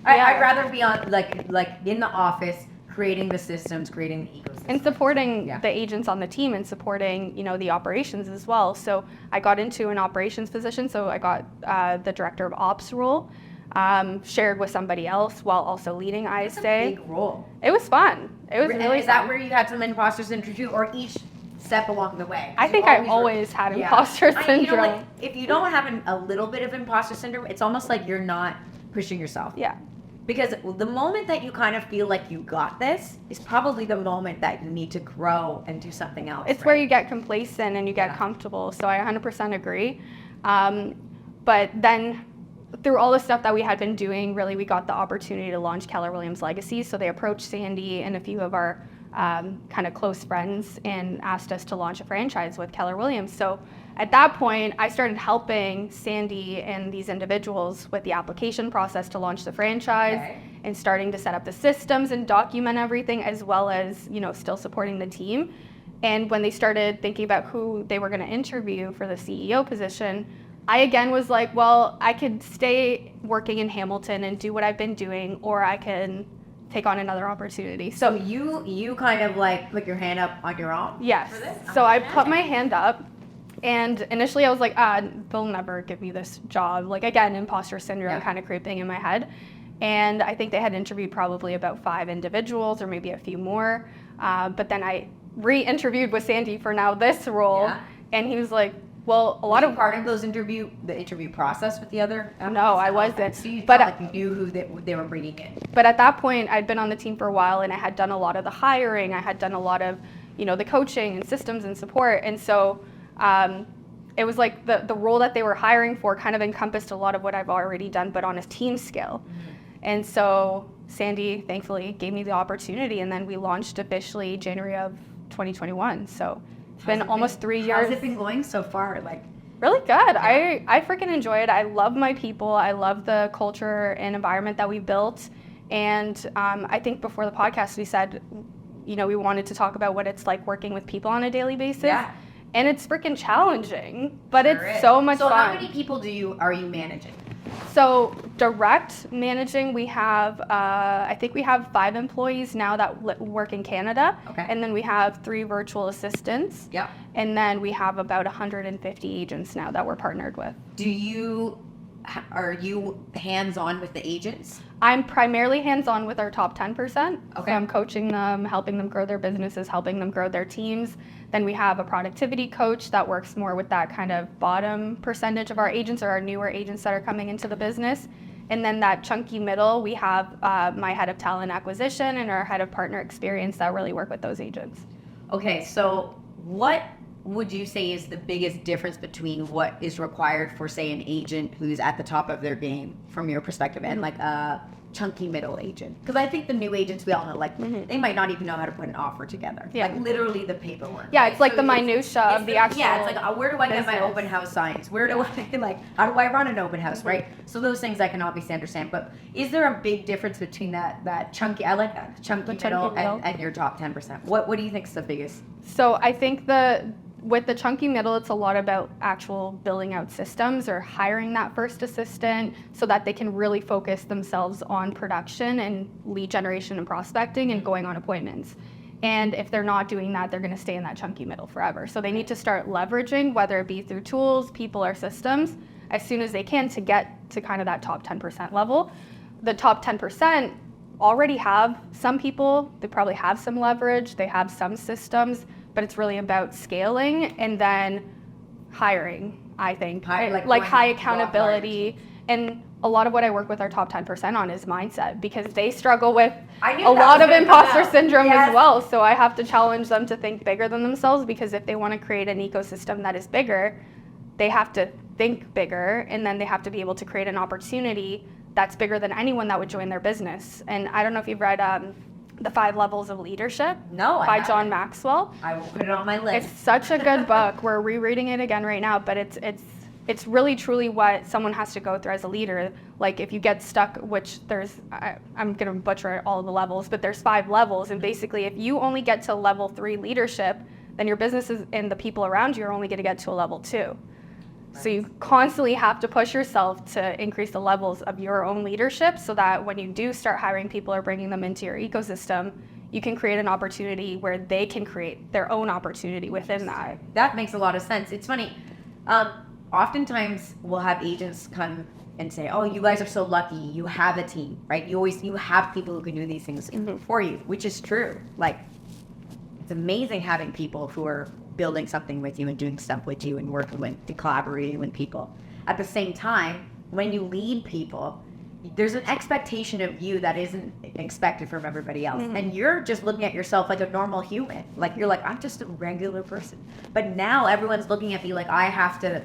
I'd rather be on like in the office, creating the systems, creating the ecosystem. And supporting the agents on the team and supporting, you know, the operations as well. So I got into an operations position. So I got the director of ops role, shared with somebody else while also leading ISA. That's a big role. It was fun. It was really Is that where you had some imposter syndrome too, or each step along the way? I think I've always had imposter syndrome. You know, like, if you don't have a little bit of imposter syndrome, it's almost like you're not pushing yourself. Yeah. Because the moment that you kind of feel like you got this is probably the moment that you need to grow and do something else. It's where you get complacent and you get comfortable. So I 100% agree. But then through all the stuff that we had been doing, really we got the opportunity to launch Keller Williams Legacies. So they approached Sandy and a few of our kind of close friends and asked us to launch a franchise with Keller Williams. So at that point, I started helping Sandy and these individuals with the application process to launch the franchise and starting to set up the systems and document everything, as well as, you know, still supporting the team. And when they started thinking about who they were going to interview for the CEO position, I again was like, well, I could stay working in Hamilton and do what I've been doing, or I can take on another opportunity. So you kind of like put your hand up on your own? Yes. For this? So I put my hand up. And initially I was like, they'll never give me this job. Like, again, imposter syndrome kind of creeping in my head. And I think they had interviewed probably about 5 individuals or maybe a few more. But then I re-interviewed with Sandy for now this role. Yeah. And he was like, well, a lot of part of the interview process with the other. No, I wasn't. So you But felt like you knew who they were bringing in. But at that point, I'd been on the team for a while, and I had done a lot of the hiring. I had done a lot of, the coaching and systems and support. And so it was like the role that they were hiring for kind of encompassed a lot of what I've already done, but on a team scale. And so Sandy, thankfully, gave me the opportunity, and then we launched officially January of 2021. So it's been almost 3 years. How's it been going so far? Really good. I freaking enjoy it. I love my people. I love the culture and environment that we built. And I think before the podcast, we said, we wanted to talk about what it's like working with people on a daily basis. Yeah. And it's freaking challenging, but Sure it's is. so much fun. So how many people are you managing? So direct managing, we have, I think we have 5 employees now that work in Canada. Okay. And then we have 3 virtual assistants. Yeah. And then we have about 150 agents now that we're partnered with. Are you hands-on with the agents? I'm primarily hands-on with our top 10%. Okay. So I'm coaching them, helping them grow their businesses, helping them grow their teams. Then we have a productivity coach that works more with that kind of bottom percentage of our agents or our newer agents that are coming into the business. And then that chunky middle, we have my head of talent acquisition and our head of partner experience that really work with those agents. Okay, so what would you say is the biggest difference between what is required for, say, an agent who's at the top of their game from your perspective and like a chunky middle agent? Because I think the new agents, we all know, they might not even know how to put an offer together. Yeah. Like literally the paperwork. Yeah, right? it's like So the minutia of the actual Yeah, it's like, where do I get my business. open house signs? Where do I, how do I run an open house, right? So those things I can obviously understand. But is there a big difference between that chunky, I like that, chunky middle and your top 10%? What do you think is the biggest? So I think with the chunky middle, it's a lot about actual building out systems or hiring that first assistant so that they can really focus themselves on production and lead generation and prospecting and going on appointments. And if they're not doing that, they're going to stay in that chunky middle forever. So they need to start leveraging, whether it be through tools, people, or systems, as soon as they can to get to kind of that top 10% level. The top 10% already have some people, they probably have some leverage, they have some systems, but it's really about scaling and then hiring, I think. Like high accountability. And a lot of what I work with our top 10% on is mindset, because they struggle with a lot of imposter syndrome as well. So I have to challenge them to think bigger than themselves, because if they want to create an ecosystem that is bigger, they have to think bigger, and then they have to be able to create an opportunity that's bigger than anyone that would join their business. And I don't know if you've read The 5 Levels of Leadership by John Maxwell. I will put it on my list. It's such a good book. We're rereading it again right now, but it's really truly what someone has to go through as a leader. Like if you get stuck, which I'm going to butcher all of the levels, but there's 5 levels. And basically if you only get to level 3 leadership, then your businesses and the people around you are only going to get to a level 2. So you constantly have to push yourself to increase the levels of your own leadership so that when you do start hiring people or bringing them into your ecosystem, you can create an opportunity where they can create their own opportunity within that. That makes a lot of sense. It's funny. Oftentimes we'll have agents come and say, oh, you guys are so lucky. You have a team, right? You have people who can do these things for you, which is true. Like, it's amazing having people who are building something with you and doing stuff with you and working with and collaborating with people. At the same time, when you lead people, there's an expectation of you that isn't expected from everybody else. And you're just looking at yourself like a normal human. Like you're like, I'm just a regular person. But now everyone's looking at me like I have to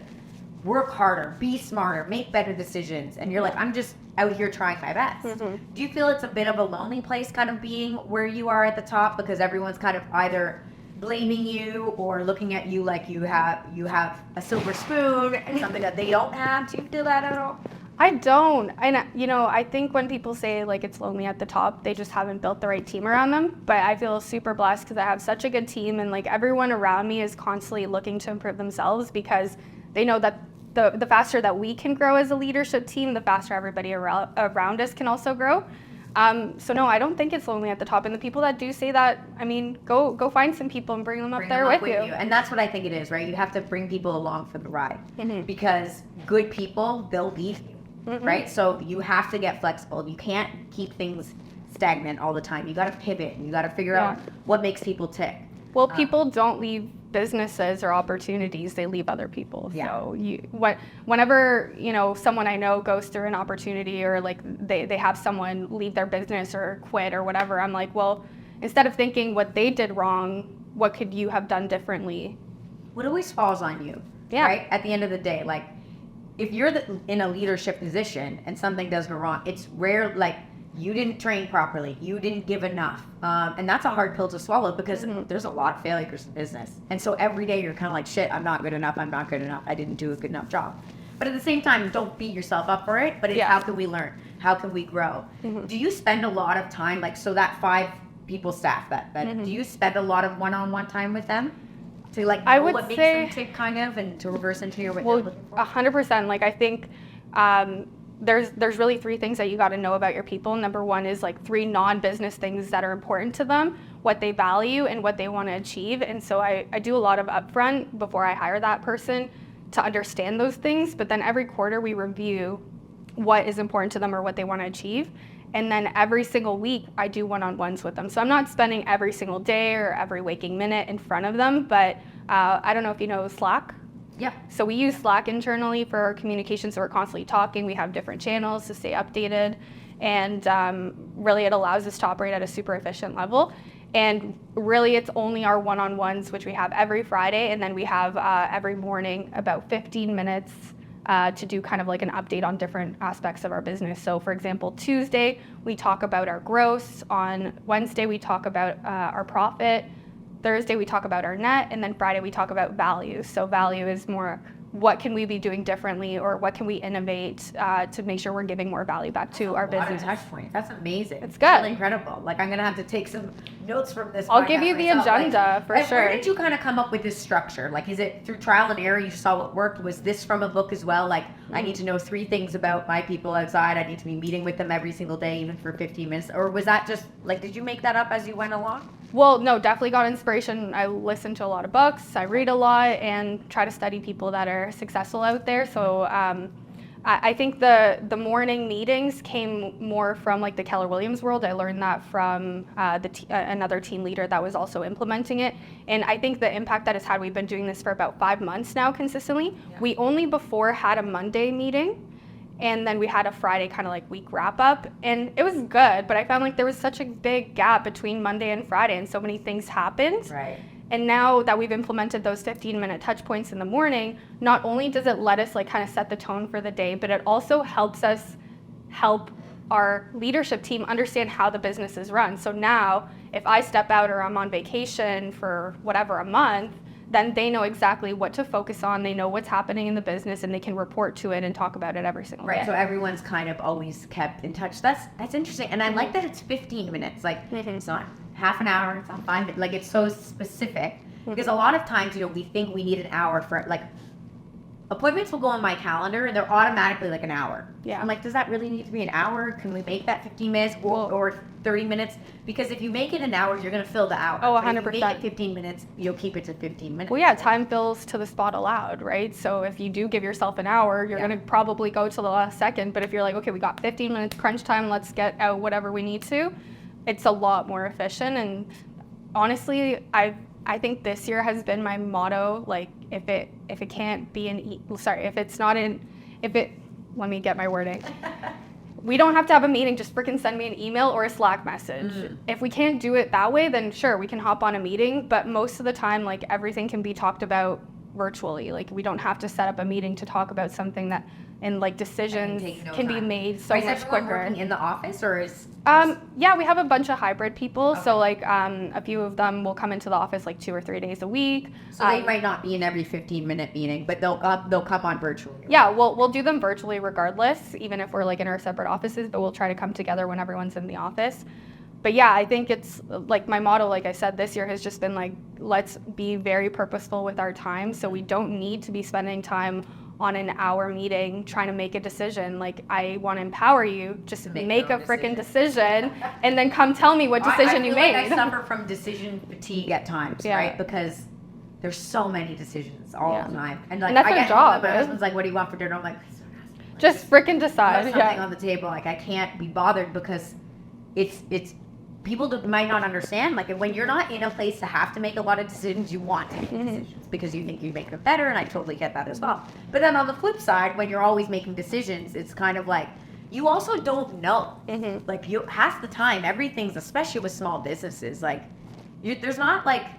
work harder, be smarter, make better decisions. And you're like, I'm just out here trying my best. Do you feel it's a bit of a lonely place kind of being where you are at the top, because everyone's kind of either blaming you or looking at you like you have a silver spoon and something that they don't have? Do you feel that at all? I don't. And I think when people say like it's lonely at the top, they just haven't built the right team around them. But I feel super blessed because I have such a good team, and like everyone around me is constantly looking to improve themselves, because they know that the faster that we can grow as a leadership team, the faster everybody around us can also grow. So no, I don't think it's lonely at the top. And the people that do say that, I mean, go find some people and bring them up there with you. And that's what I think it is, right? You have to bring people along for the ride, because good people, they'll lead you. right? So you have to get flexible. You can't keep things stagnant all the time. You got to pivot and you got to figure out what makes people tick. Well, people don't leave businesses or opportunities, they leave other people. Yeah. So whenever, someone I know goes through an opportunity or like they have someone leave their business or quit or whatever, I'm like, well, instead of thinking what they did wrong, what could you have done differently? What always falls on you, right? At the end of the day, like if you're in a leadership position and something does go wrong, it's rare, like you didn't train properly, you didn't give enough. And that's a hard pill to swallow because there's a lot of failures in business. And so every day you're kind of like, shit, I'm not good enough, I didn't do a good enough job. But at the same time, don't beat yourself up for it, but it's how can we learn? How can we grow? Do you spend a lot of time, like, so that 5 people staff, do you spend a lot of one-on-one time with them? To like know what makes them tick kind of and to reverse engineer what they're looking for? 100%. Like I think there's really 3 things that you got to know about your people. Number 1 is like 3 non-business things that are important to them, what they value and what they want to achieve. And so I do a lot of upfront before I hire that person to understand those things. But then every quarter we review what is important to them or what they want to achieve. And then every single week I do one-on-ones with them. So I'm not spending every single day or every waking minute in front of them, but I don't know if you know Slack. Yeah. So we use Slack internally for our communication, so we're constantly talking. We have different channels to stay updated, and really it allows us to operate at a super efficient level. And really it's only our one-on-ones, which we have every Friday, and then we have every morning about 15 minutes to do kind of like an update on different aspects of our business. So for example, Tuesday, we talk about our gross. On Wednesday, we talk about our profit. Thursday, we talk about our net. And then Friday, we talk about value. So value is more what can we be doing differently or what can we innovate to make sure we're giving more value back to our business. Touch point. That's amazing. It's good. Really incredible. Like I'm going to have to take some notes from this. I'll give you the agenda for sure. Where did you kind of come up with this structure? Like, is it through trial and error you saw what worked? Was this from a book as well? Like, I need to know 3 things about my people outside. I need to be meeting with them every single day, even for 15 minutes. Or was that just like, did you make that up as you went along? Well, no, definitely got inspiration. I listen to a lot of books, I read a lot, and try to study people that are successful out there. So I think the morning meetings came more from like the Keller Williams world. I learned that from another team leader that was also implementing it. And I think the impact that it's had, we've been doing this for about 5 months now consistently. Yeah. We only before had a Monday meeting. And then we had a Friday kind of like week wrap up, and it was good, but I found like there was such a big gap between Monday and Friday, and so many things happened. Right. And now that we've implemented those 15-minute touch points in the morning, not only does it let us like kind of set the tone for the day, but it also helps us help our leadership team understand how the business is run. So now if I step out or I'm on vacation for whatever, a month, then they know exactly what to focus on. They know what's happening in the business, and they can report to it and talk about it every single day. Right, so everyone's kind of always kept in touch. That's interesting, and I like that it's 15 minutes. Like, it's not half an hour, it's not 5 minutes. Like, it's so specific. Because a lot of times, we think we need an hour for, like, appointments will go on my calendar, and they're automatically like an hour. Yeah. I'm like, does that really need to be an hour? Can we make that 15 minutes or 30 minutes? Because if you make it an hour, you're going to fill the hour. Oh, 100%. But if you make it 15 minutes, you'll keep it to 15 minutes. Well, yeah, time fills to the spot allowed, right? So if you do give yourself an hour, you're going to probably go to the last second. But if you're like, okay, we got 15 minutes crunch time, let's get out whatever we need to, it's a lot more efficient. And honestly, I think this year has been my motto. Like, if it can't be let me get my wording. We don't have to have a meeting, just freaking send me an email or a Slack message. If we can't do it that way, then sure, we can hop on a meeting, but most of the time, like, everything can be talked about virtually. Like, we don't have to set up a meeting to talk about something that, and like decisions can be made so much quicker. Working in the office, or is yeah, we have a bunch of hybrid people. Okay. So like a few of them will come into the office like 2 or 3 days a week. So they might not be in every 15-minute meeting, but they'll come on virtually. Yeah, we'll do them virtually regardless, even if we're like in our separate offices, but we'll try to come together when everyone's in the office. But yeah, I think it's like my motto, like I said, this year has just been like, let's be very purposeful with our time. So we don't need to be spending time on an hour meeting trying to make a decision. Like, I want to empower you, just make a freaking decision and then come tell me what decision you made. Like I suffer from decision fatigue at times, right? Because there's so many decisions all the time. And like, that's I our get job. My husband's like, what do you want for dinner? I'm like, Just freaking Put decide. something Yeah. on the table. Like I can't be bothered because it's people might not understand. Like when you're not in a place to have to make a lot of decisions, you want to make decisions because you think you make them better, and I totally get that as well. But then on the flip side, when you're always making decisions, it's kind of like you also don't know. Like you half the time, everything's, especially with small businesses, like there's not like that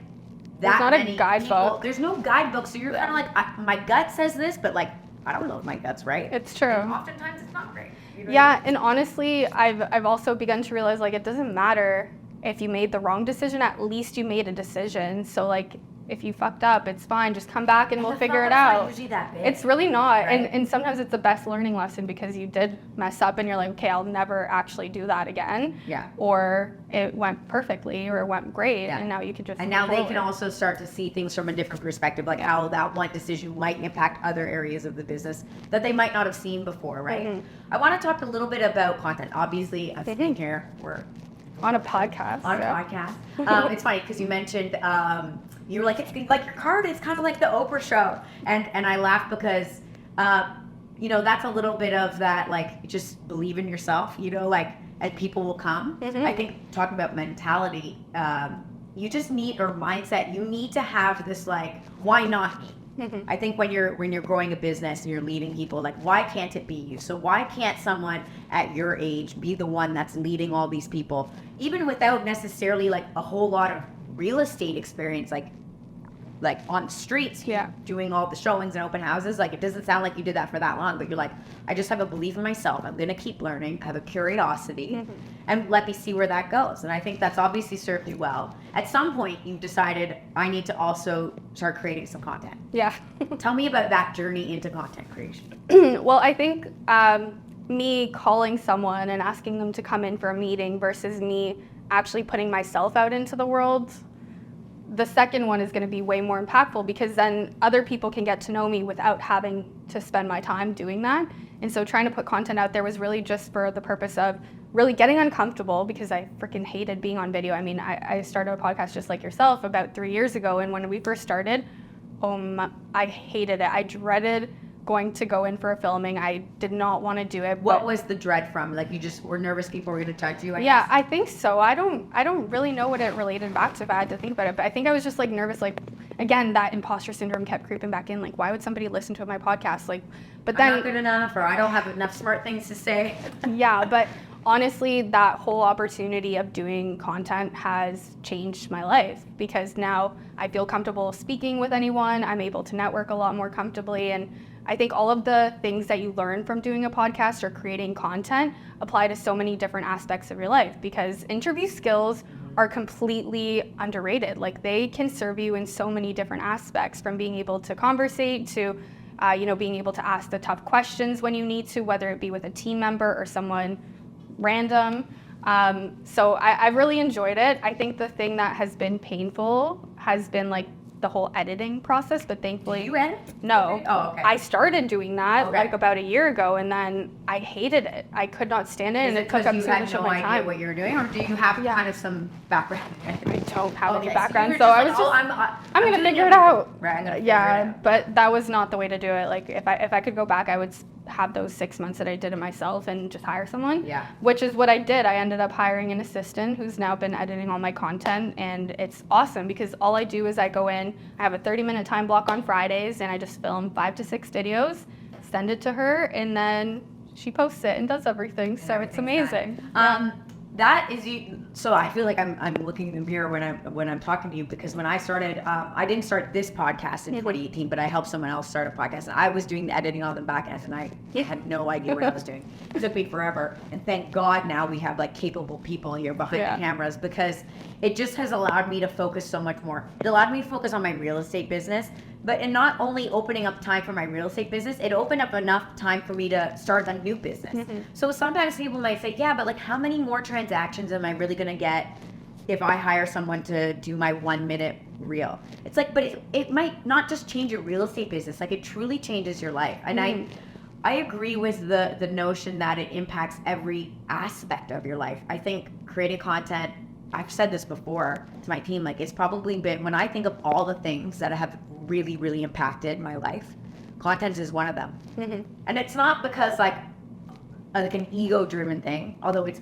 There's not a many guidebook. people. There's no guidebook, so you're kind of like, my gut says this, but like I don't know if my gut's right. It's true. And oftentimes it's not right. You know what I Yeah, mean? and honestly, I've also begun to realize like it doesn't matter if you made the wrong decision, at least you made a decision. So like if you fucked up, it's fine. Just come back and we'll figure it Not out. usually that big. It's really not. Right. And sometimes it's the best learning lesson because you did mess up and you're like, okay, I'll never actually do that again. Yeah. Or it went perfectly or it went great. Yeah. And now you can just And now move they can forward. also start to see things from a different perspective, like how that one decision might impact other areas of the business that they might not have seen before, right? I want to talk a little bit about content. Obviously, I'm sitting here, we're on a podcast. on a podcast. It's funny because you mentioned you were like, it's like your card is kind of like the Oprah show, and I laugh because you know, that's a little bit of that, like, just believe in yourself, you know, like, and people will come. I think talking about mentality, you just need, or mindset, you need to have this like, why not me? I think when you're growing a business and you're leading people, like, why can't it be you? So why can't someone at your age be the one that's leading all these people, even without necessarily like a whole lot of real estate experience, like on the streets, doing all the showings and open houses? Like, it doesn't sound like you did that for that long, but you're like, I just have a belief in myself. I'm gonna keep learning, have a curiosity, and let me see where that goes. And I think that's obviously served you well. At some point, you decided, I need to also start creating some content. Yeah. Tell me about that journey into content creation. Well, I think me calling someone and asking them to come in for a meeting versus me actually putting myself out into the world, the second one is going to be way more impactful because then other people can get to know me without having to spend my time doing that. And so trying to put content out there was really just for the purpose of really getting uncomfortable because I freaking hated being on video. I mean, I started a podcast just like yourself about 3 years ago, and when we first started, I hated it. I dreaded going to go in for a filming. I did not want to do it. What was the dread from? Like, you just were nervous people were going to talk to you? I Yeah, guess? I think so. I don't really know what it related back to if I had to think about it, but I think I was just like nervous, like, again, that imposter syndrome kept creeping back in, like, why would somebody listen to my podcast? Like, but then I'm not good enough, or I don't have enough smart things to say. yeah, but honestly, that whole opportunity of doing content has changed my life because now I feel comfortable speaking with anyone. I'm able to network a lot more comfortably, and I think all of the things that you learn from doing a podcast or creating content apply to so many different aspects of your life because interview skills are completely underrated. Like, they can serve you in so many different aspects, from being able to conversate to being able to ask the tough questions when you need to, whether it be with a team member or someone random. So I've really enjoyed it. I think the thing that has been painful has been like the whole editing process, but thankfully You edit? no. Okay. Oh, okay. I started doing that Okay. like about a year ago, and then I hated it. I could not stand it, Is and it it took because up you so had much of no my idea time. what you were doing, or do you have Yeah. kind of some background? I don't have Okay, any background, you so were I was like, just I'm gonna doing figure it everything. out. Right, I'm gonna figure it Yeah, out. but that was not the way to do it. Like, if I could go back, I would have those 6 months that I did it myself and just hire someone. Yeah. Which is what I did. I ended up hiring an assistant who's now been editing all my content, and it's awesome because all I do is I go in, I have a 30-minute time block on Fridays, and I just film 5 to 6 videos, send it to her, and then she posts it and does everything. So it's everything's amazing. That is you. So I feel like I'm looking in the mirror when I'm talking to you, because when I started, I didn't start this podcast in 2018, but I helped someone else start a podcast, and I was doing the editing on the back end, and I had no idea what I was doing. It took me forever, and thank God now we have like capable people here behind the cameras, because it just has allowed me to focus so much more. It allowed me to focus on my real estate business, but in not only opening up time for my real estate business, it opened up enough time for me to start a new business. So sometimes people might say, yeah, but like, how many more transactions am I really gonna get if I hire someone to do my 1-minute reel? It's like, but it might not just change your real estate business, like it truly changes your life. And I agree with the notion that it impacts every aspect of your life. I think creating content, I've said this before to my team, like, it's probably been, when I think of all the things that have really, really impacted my life, content is one of them. And it's not because like an ego-driven thing, although it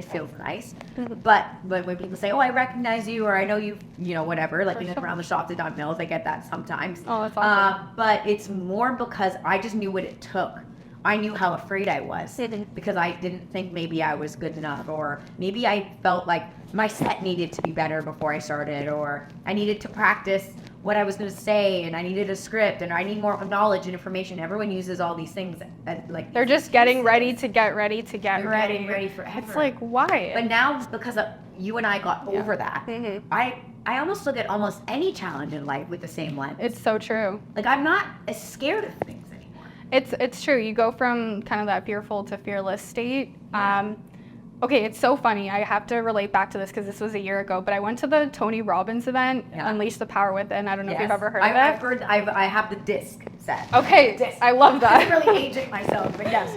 feels nice. But when people say, "Oh, I recognize you," or "I know you," whatever, like around the shops at unveils, I get that sometimes. Oh, that's awesome. But it's more because I just knew what it took. I knew how afraid I was because I didn't think maybe I was good enough, or maybe I felt like my set needed to be better before I started, or I needed to practice what I was going to say, and I needed a script, and I need more knowledge and information. Everyone uses all these things like they're just getting ready to get ready to get they're ready. getting ready forever. It's like, why? But now, because you and I got over that, I almost look at almost any challenge in life with the same lens. It's so true. Like, I'm not as scared of things anymore. It's true. You go from kind of that fearful to fearless state. Okay, it's so funny. I have to relate back to this because this was a year ago, but I went to the Tony Robbins event, Unleash the Power Within. I don't know if you've ever heard of it. I have the disc set. Okay, I love that. I'm really aging myself, but yes.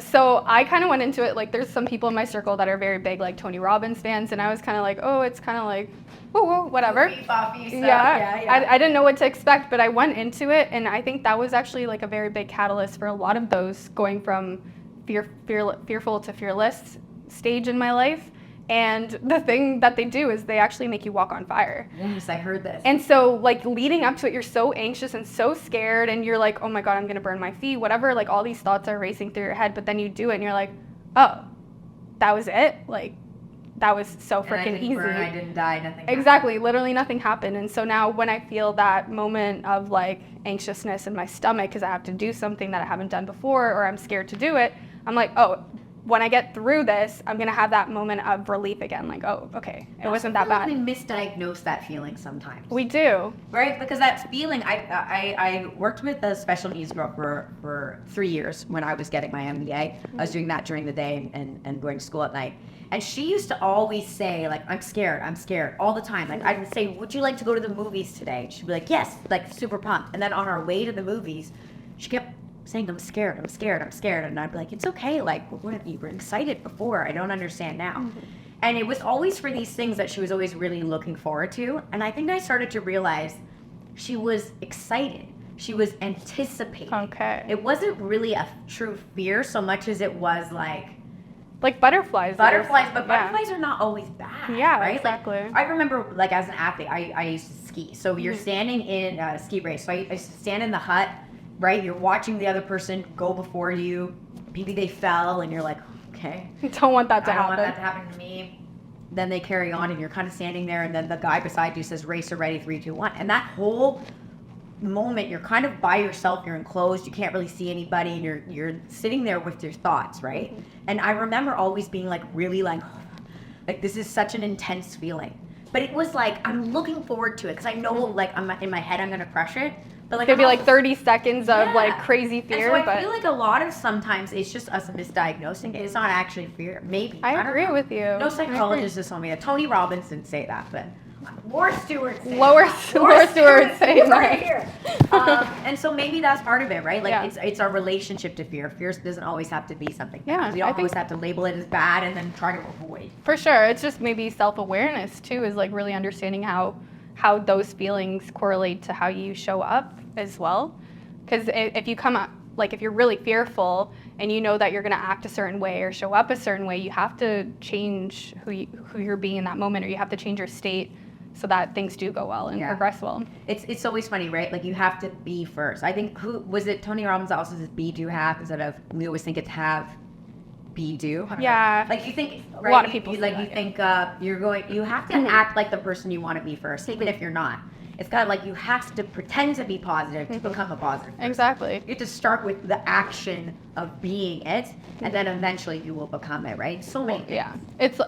So I kind of went into it, like there's some people in my circle that are very big like Tony Robbins fans, and I was kind of like, oh, it's kind of like, woo, whatever. Yeah. I didn't know what to expect, but I went into it, and I think that was actually like a very big catalyst for a lot of those going from fearful to fearless stage in my life. And the thing that they do is they actually make you walk on fire. Yes, I heard this. And so like leading up to it, you're so anxious and so scared, and you're like, oh my God, I'm gonna burn my feet, whatever, like all these thoughts are racing through your head, but then you do it and you're like, oh, that was it? Like, that was so freaking easy. I didn't die, nothing Exactly, happened. literally nothing happened. And so now when I feel that moment of like anxiousness in my stomach because I have to do something that I haven't done before, or I'm scared to do it, I'm like, oh, when I get through this, I'm gonna have that moment of relief again. Like, oh, okay, it wasn't that bad. We misdiagnose that feeling sometimes. We do. Right, because that feeling, I worked with a special needs girl for 3 years when I was getting my MBA. I was doing that during the day and going to school at night. And she used to always say, like, I'm scared, all the time. Like, I'd say, would you like to go to the movies today? She'd be like, yes, like, super pumped. And then on our way to the movies, she kept saying, I'm scared. And I'd be like, it's okay. Like, you were excited before. I don't understand now. And it was always for these things that she was always really looking forward to. And I think I started to realize she was excited. She was anticipating. Okay. It wasn't really a true fear so much as it was like butterflies. But butterflies are not always bad. Yeah, right? exactly. Like, I remember, like, as an athlete, I used to ski. So you're standing in a ski race. So I used to stand in the hut, right? You're watching the other person go before you. Maybe they fell, and you're like, okay. You don't want that to I don't happen. want that to happen to me. Then they carry on, and you're kind of standing there, and then the guy beside you says, racer ready, 3, 2, 1. And that whole moment, you're kind of by yourself, you're enclosed, you can't really see anybody, and you're sitting there with your thoughts, right? And I remember always being like, really like this is such an intense feeling. But it was like, I'm looking forward to it, because I know, like, I'm in my head, I'm gonna crush it. But like, It'd be like 30 seconds of like crazy fear. And so I feel like a lot of sometimes it's just us misdiagnosing it. It's not actually fear. Maybe. I agree with you. No psychologist has told me that. Tony Robbins didn't say that, but Laura Stewart said Laura Stewart saying right that. here. And so maybe that's part of it, right? Like, Yeah. it's our relationship to fear. Fear doesn't always have to be something. Yeah, We don't I think- always have to label it as bad and then try to avoid. For sure. It's just maybe self-awareness too, is like really understanding how those feelings correlate to how you show up as well. Because if you come up, like if you're really fearful and you know that you're going to act a certain way or show up a certain way, you have to change who you're being in that moment, or you have to change your state so that things do go well and progress well. It's always funny, right? Like, you have to be first. I think, who was it? Tony Robbins also says be, do, have, instead of, we always think it's have, be, do. Yeah. Like, you think, right? A lot of people you say like, that, you think you have to act like the person you want to be first, even if you're not. It's kind of like you have to pretend to be positive to become a positive person. Exactly. You have to start with the action of being it, and then eventually you will become it, right? So many things. Yeah.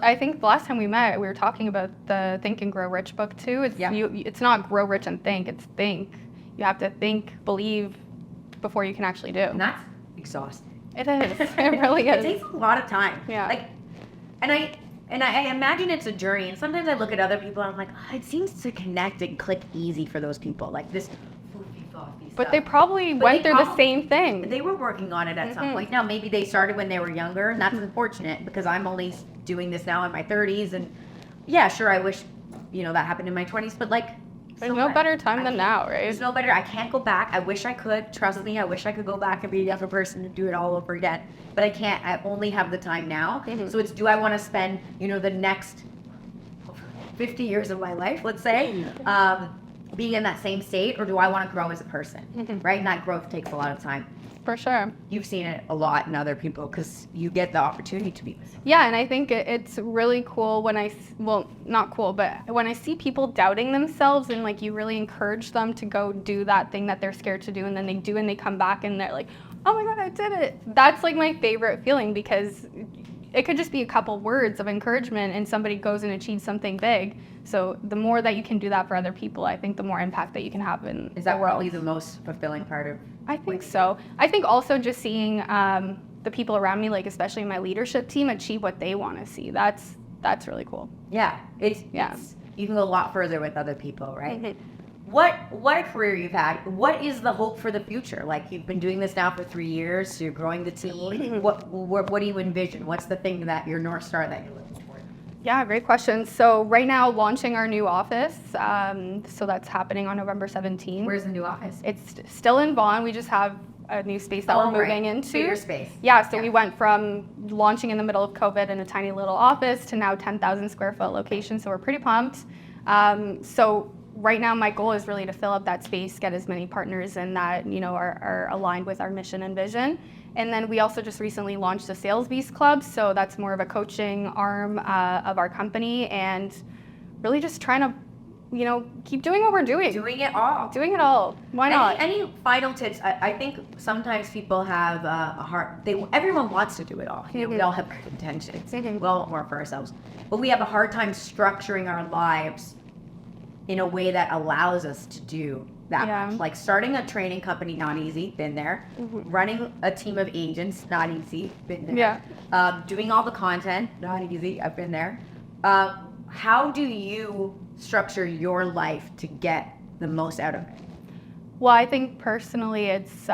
I think the last time we met, we were talking about the Think and Grow Rich book too. It's not grow rich and think, it's think. You have to think, believe before you can actually do. And that's exhausting. It is. It really is. It takes a lot of time. Yeah. Like, and I imagine it's a journey, and sometimes I look at other people and I'm like, oh, it seems to connect and click easy for those people, like this foofy But stuff. they probably went through the same thing. They were working on it at some point. Now, maybe they started when they were younger, and that's unfortunate, because I'm only doing this now in my 30s, and yeah, sure, I wish, that happened in my 20s, but like, There's no better time than now, right? There's no better. I can't go back. I wish I could. Trust me, I wish I could go back and be a younger person and do it all over again. But I can't. I only have the time now. So it's, do I want to spend, the next 50 years of my life, let's say, being in that same state, or do I want to grow as a person, right? And that growth takes a lot of time. For sure. You've seen it a lot in other people because you get the opportunity to be. Yeah, and I think it's really cool when not cool, but when I see people doubting themselves and like you really encourage them to go do that thing that they're scared to do, and then they do and they come back and they're like, oh my God, I did it. That's like my favorite feeling, because it could just be a couple words of encouragement and somebody goes and achieves something big. So the more that you can do that for other people, I think the more impact that you can have in Is that the world. probably the most fulfilling part of? I think so. I think also just seeing the people around me, like especially my leadership team, achieve what they want to see. That's really cool. Yeah, it's you can go a lot further with other people, right? What a career you've had. What is the hope for the future? Like, you've been doing this now for 3 years, so you're growing the team. What do you envision? What's the thing that your North Star that you're looking for? Yeah, great question. So right now, launching our new office. So that's happening on November 17th. Where's the new office? It's still in Vaughan. We just have a new space that we're moving into. Bigger space. Yeah, so we went from launching in the middle of COVID in a tiny little office to now 10,000 square foot location. So we're pretty pumped. So right now, my goal is really to fill up that space, get as many partners in that, are aligned with our mission and vision. And then we also just recently launched the Sales Beast Club. So that's more of a coaching arm of our company, and really just trying to, keep doing what we're doing. Doing it all. Doing it all. Why not? Any final tips? I think sometimes people have everyone wants to do it all. We all have good intentions. We all want more for ourselves. But we have a hard time structuring our lives in a way that allows us to do that much. Like starting a training company, not easy, been there. Running a team of agents, not easy, been there. Doing all the content, not easy, I've been there. How do you structure your life to get the most out of it? Well, I think personally it's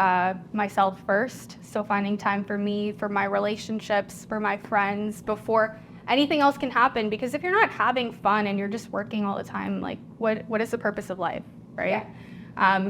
myself first. So finding time for me, for my relationships, for my friends, before anything else can happen. Because if you're not having fun and you're just working all the time, like what is the purpose of life, right?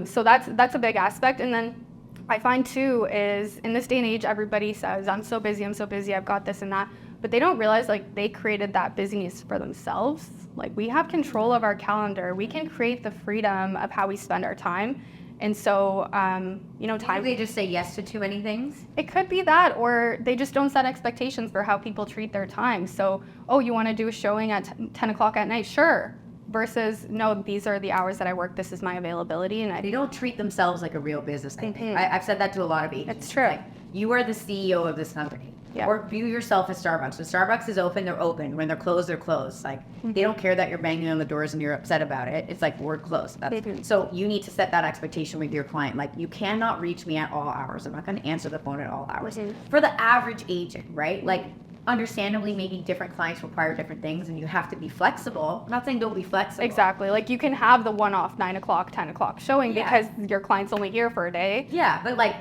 So that's a big aspect. And then I find too is in this day and age, everybody says, I'm so busy, I've got this and that. But they don't realize like they created that busyness for themselves. Like we have control of our calendar. We can create the freedom of how we spend our time. And so, time. Do they just say yes to too many things? It could be that, or they just don't set expectations for how people treat their time. So, you want to do a showing at 10 o'clock at night? Sure. Versus, no, these are the hours that I work. This is my availability. And they don't treat themselves like a real business. I've said that to a lot of agents. It's true. Like, you are the CEO of this company. Yeah. Or view yourself as Starbucks. When Starbucks is open, they're open. When they're closed, they're closed. Like, they don't care that you're banging on the doors and you're upset about it. It's like, we're closed. So you need to set that expectation with your client. Like, you cannot reach me at all hours. I'm not going to answer the phone at all hours. For the average agent, right? Like, understandably, maybe different clients require different things and you have to be flexible. I'm not saying don't be flexible. Exactly. Like, you can have the one-off 9 o'clock, 10 o'clock showing because your client's only here for a day. Yeah, but like,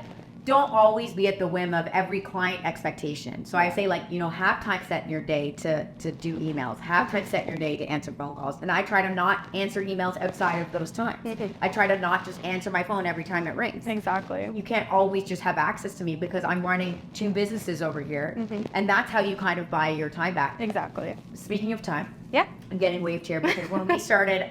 don't always be at the whim of every client expectation. So I say, like, have time set in your day to do emails. Have time set in your day to answer phone calls. And I try to not answer emails outside of those times. I try to not just answer my phone every time it rings. Exactly. You can't always just have access to me because I'm running 2 businesses over here. And that's how you kind of buy your time back. Exactly. Speaking of time, I'm getting wave chair because when we started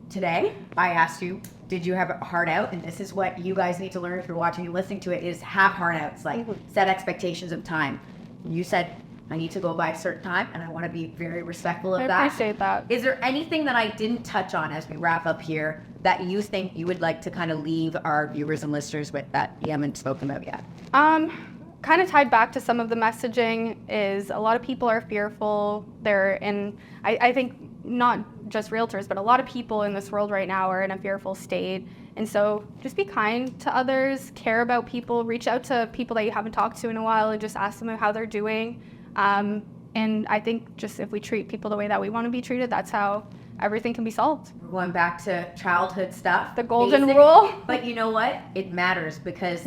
today, I asked you, did you have a heart out? And this is what you guys need to learn if you're watching and listening to it, is have heart outs, like set expectations of time. You said, I need to go by a certain time and I want to be very respectful of that. I appreciate that. Is there anything that I didn't touch on as we wrap up here that you think you would like to kind of leave our viewers and listeners with that you haven't spoken about yet? Kind of tied back to some of the messaging is a lot of people are fearful. They're in, I think not just realtors, but a lot of people in this world right now are in a fearful state. And so just be kind to others, care about people, reach out to people that you haven't talked to in a while and just ask them how they're doing. And I think just if we treat people the way that we want to be treated, that's how everything can be solved. We're going back to childhood stuff. The golden rule. But you know what? It matters because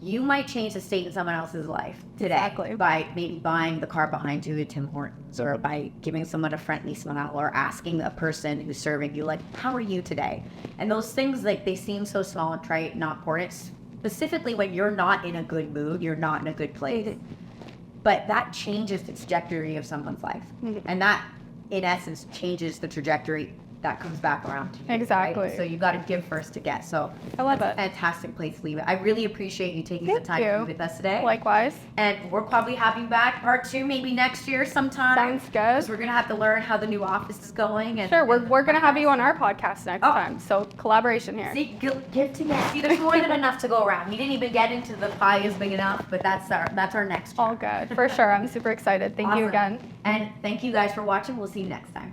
you might change the state in someone else's life today Exactly. by maybe buying the car behind you at Tim Hortons, or by giving someone a friendly smile, or asking a person who's serving you, like, how are you today? And those things, like, they seem so small and trite, not important, specifically when you're not in a good mood, you're not in a good place. But that changes the trajectory of someone's life. And that, in essence, changes the trajectory that comes back around to you. Exactly. Right? So you got to give first to get. So I love that's it. a fantastic place to leave it. I really appreciate you taking the Thank time to you. be with us today. Likewise. And we'll probably have you back part 2 maybe next year sometime. Sounds good. Because we're going to have to learn how the new office is going. And Sure, we're going to have you on our podcast next time. So collaboration here. See, give to me. See, there's more than enough to go around. We didn't even get into the pie is big enough, but that's our next. All good. For sure. I'm super excited. Thank you Awesome. again. And thank you guys for watching. We'll see you next time.